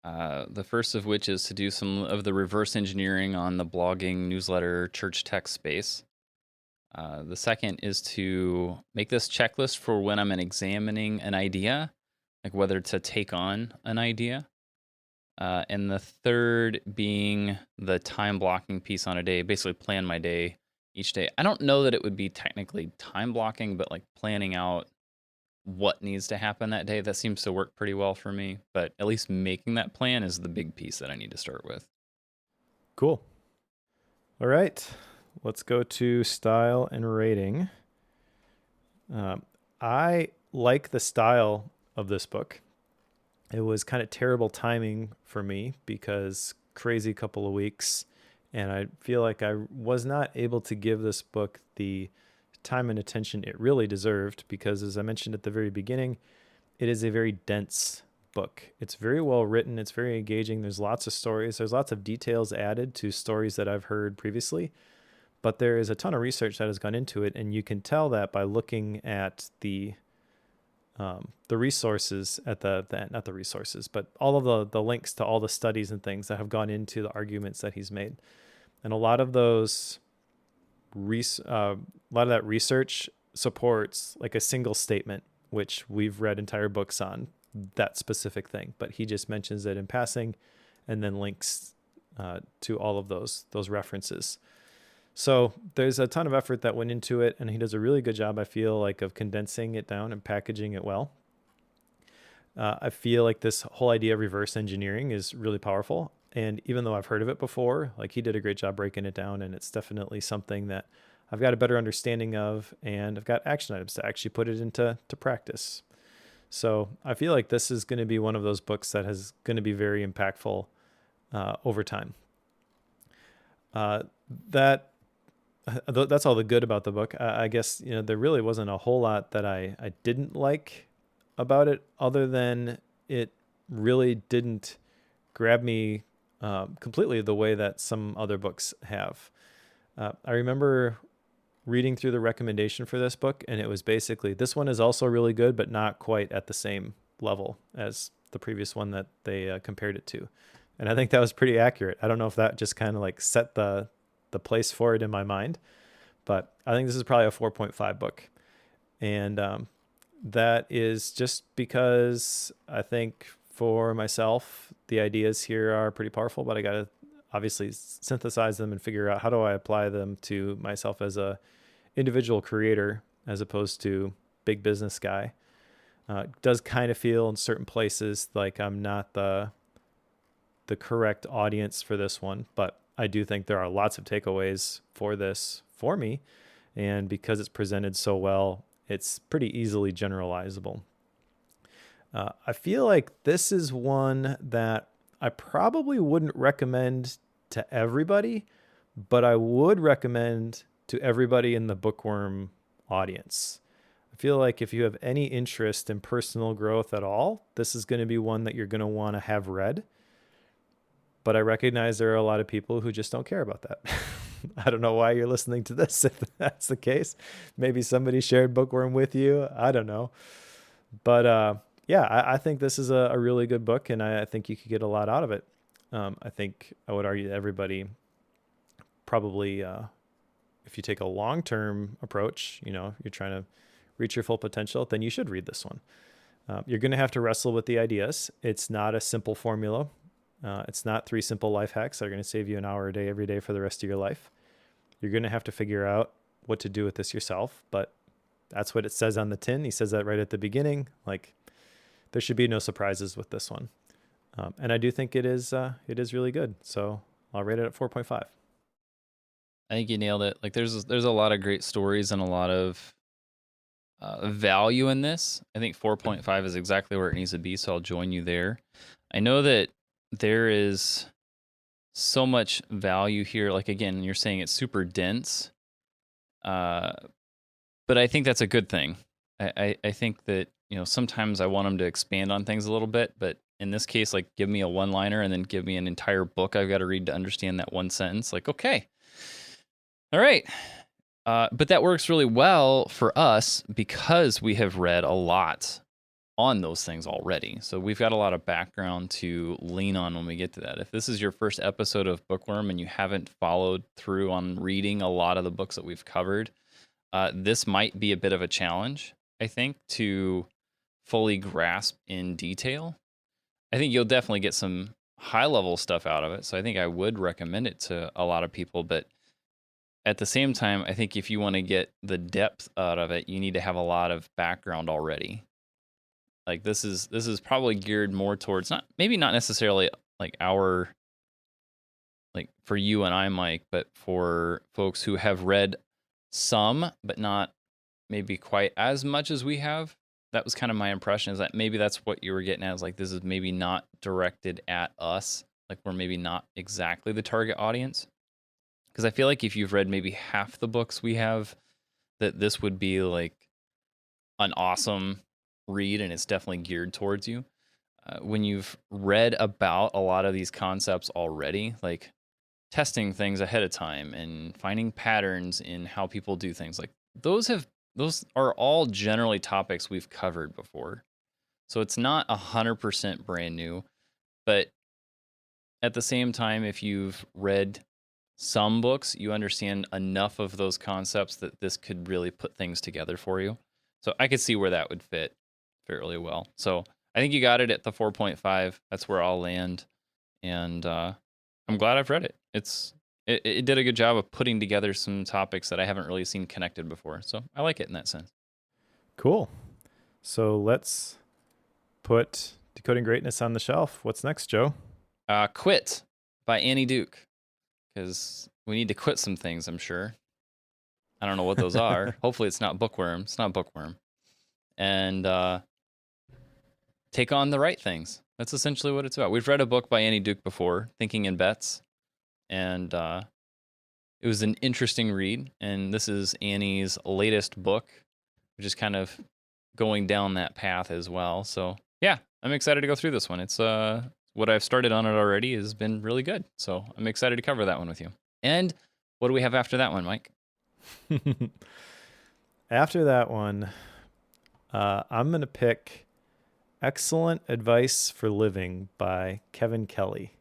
The first of which is to do some of the reverse engineering on the blogging, newsletter, church tech space. The second is to make this checklist for when I'm examining an idea, like whether to take on an idea. And the third being the time blocking piece on a day, basically plan my day each day. I don't know that it would be technically time blocking, but like planning out what needs to happen that day, that seems to work pretty well for me. But at least making that plan is the big piece that I need to start with. Cool. All right. Let's go to style and rating. I like the style of this book. It was kind of terrible timing for me because crazy couple of weeks, and I feel like I was not able to give this book the time and attention it really deserved because, as I mentioned at the very beginning, it is a very dense book. It's very well written. It's very engaging. There's lots of stories. There's lots of details added to stories that I've heard previously, but there is a ton of research that has gone into it, and you can tell that by looking at the resources at not the resources, but all of the links to all the studies and things that have gone into the arguments that he's made. And a lot of those, a lot of that research supports like a single statement, which we've read entire books on that specific thing. But he just mentions it in passing and then links to all of those references. So there's a ton of effort that went into it, and he does a really good job, I feel like, of condensing it down and packaging it well. I feel like this whole idea of reverse engineering is really powerful. And even though I've heard of it before, like he did a great job breaking it down, and it's definitely something that I've got a better understanding of, and I've got action items to actually put it into practice. So I feel like this is going to be one of those books that is going to be very impactful over time. That's all the good about the book. I guess, there really wasn't a whole lot that I didn't like about it, other than it really didn't grab me completely the way that some other books have. I remember reading through the recommendation for this book, and it was basically, this one is also really good, but not quite at the same level as the previous one that they compared it to. And I think that was pretty accurate. I don't know if that just kind of like set the place for it in my mind, but I think this is probably a 4.5 book. And that is just because I think for myself, the ideas here are pretty powerful, but I got to obviously synthesize them and figure out how do I apply them to myself as a individual creator as opposed to big business guy. It does kind of feel in certain places like I'm not the correct audience for this one, but I do think there are lots of takeaways for this for me. And because it's presented so well, it's pretty easily generalizable. I feel like this is one that I probably wouldn't recommend to everybody, but I would recommend to everybody in the bookworm audience. I feel like if you have any interest in personal growth at all, this is going to be one that you're going to want to have read. But I recognize there are a lot of people who just don't care about that. I don't know why you're listening to this if that's the case. Maybe somebody shared Bookworm with you. I don't know. But yeah, I think this is a really good book, and I think you could get a lot out of it. I think I would argue that everybody probably, if you take a long-term approach, you're trying to reach your full potential, then you should read this one. You're going to have to wrestle with the ideas. It's not a simple formula. It's not 3 simple life hacks that are going to save you an hour a day every day for the rest of your life. You're going to have to figure out what to do with this yourself, but that's what it says on the tin. He says that right at the beginning. Like, there should be no surprises with this one. And I do think it is really good. So I'll rate it at 4.5. I think you nailed it. Like there's a lot of great stories and a lot of value in this. I think 4.5 is exactly where it needs to be, so I'll join you there. I know that there is so much value here. Like, again, you're saying it's super dense, but I think that's a good thing. I think that, sometimes I want them to expand on things a little bit, but in this case, like, give me a one-liner and then give me an entire book I've got to read to understand that one sentence. Like, okay, all right. But that works really well for us because we have read a lot on those things already. So we've got a lot of background to lean on when we get to that. If this is your first episode of Bookworm and you haven't followed through on reading a lot of the books that we've covered, this might be a bit of a challenge, I think, to fully grasp in detail. I think you'll definitely get some high-level stuff out of it, so I think I would recommend it to a lot of people, but at the same time, I think if you want to get the depth out of it, you need to have a lot of background already. Like this is probably geared more towards maybe not necessarily like like for you and I, Mike, but for folks who have read some, but not maybe quite as much as we have. That was kind of my impression, is that maybe that's what you were getting at, is like this is maybe not directed at us. Like we're maybe not exactly the target audience. Because I feel like if you've read maybe half the books we have, that this would be like an awesome read, and it's definitely geared towards you. When you've read about a lot of these concepts already, like testing things ahead of time and finding patterns in how people do things, like those are all generally topics we've covered before. So it's not 100% brand new, but at the same time, if you've read some books, you understand enough of those concepts that this could really put things together for you. So I could see where that would fit fairly well. So I think you got it at the 4.5. That's where I'll land. And I'm glad I've read it. It did a good job of putting together some topics that I haven't really seen connected before. So I like it in that sense. Cool. So let's put Decoding Greatness on the shelf. What's next, Joe? Quit by Annie Duke. Because we need to quit some things, I'm sure. I don't know what those are. Hopefully it's not bookworm. It's not bookworm. And take on the right things. That's essentially what it's about. We've read a book by Annie Duke before, Thinking in Bets. And it was an interesting read. And this is Annie's latest book, which is kind of going down that path as well. So yeah, I'm excited to go through this one. It's what I've started on it already has been really good. So I'm excited to cover that one with you. And what do we have after that one, Mike? After that one, I'm going to pick Excellent Advice for Living by Kevin Kelly.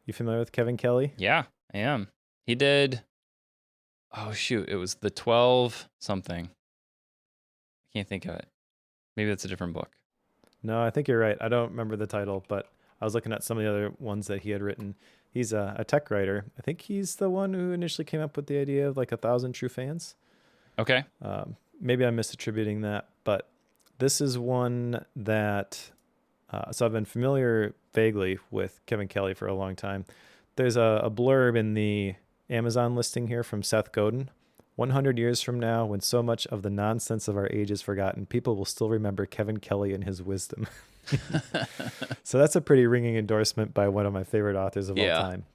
You familiar with Kevin Kelly? Yeah, I am. He did, it was the 12 something. I can't think of it. Maybe that's a different book. No, I think you're right. I don't remember the title, but I was looking at some of the other ones that he had written. He's a tech writer. I think he's the one who initially came up with the idea of like 1,000 true fans. Okay. Maybe I'm misattributing that, but this is one that, so I've been familiar vaguely with Kevin Kelly for a long time. There's a blurb in the Amazon listing here from Seth Godin. 100 years from now, when so much of the nonsense of our age is forgotten, people will still remember Kevin Kelly and his wisdom. So that's a pretty ringing endorsement by one of my favorite authors of all time.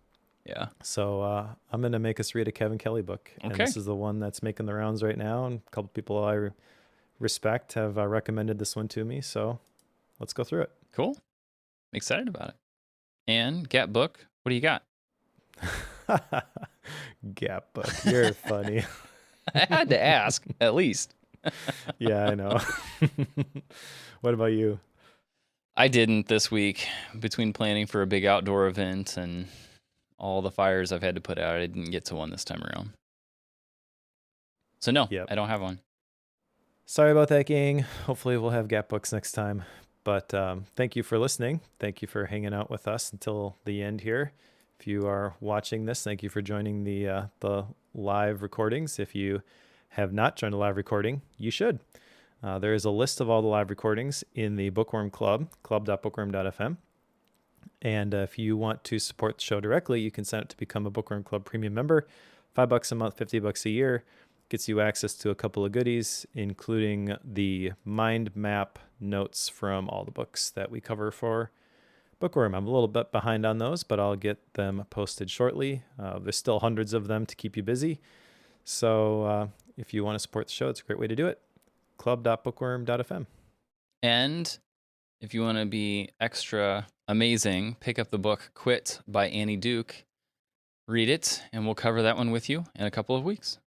Yeah. So I'm going to make us read a Kevin Kelly book. Okay. And this is the one that's making the rounds right now. And a couple people I respect have recommended this one to me. So let's go through it. Cool. I'm excited about it. And Gap Book, what do you got? Gap Book. You're funny. I had to ask, at least. Yeah, I know. What about you? I didn't this week. Between planning for a big outdoor event and all the fires I've had to put out, I didn't get to one this time around. So no, I don't have one. Sorry about that, gang. Hopefully we'll have Gap Books next time. But thank you for listening. Thank you for hanging out with us until the end here. If you are watching this, thank you for joining the live recordings. If you have not joined a live recording, you should. There is a list of all the live recordings in the Bookworm Club, club.bookworm.fm. And if you want to support the show directly, you can sign up to become a Bookworm Club premium member. $5 a month, $50 a year. Gets you access to a couple of goodies, including the mind map notes from all the books that we cover for Bookworm. I'm a little bit behind on those, but I'll get them posted shortly. There's still hundreds of them to keep you busy. So if you want to support the show, it's a great way to do it. club.bookworm.fm. And if you want to be extra amazing, pick up the book Quit by Annie Duke. Read it, and we'll cover that one with you in a couple of weeks.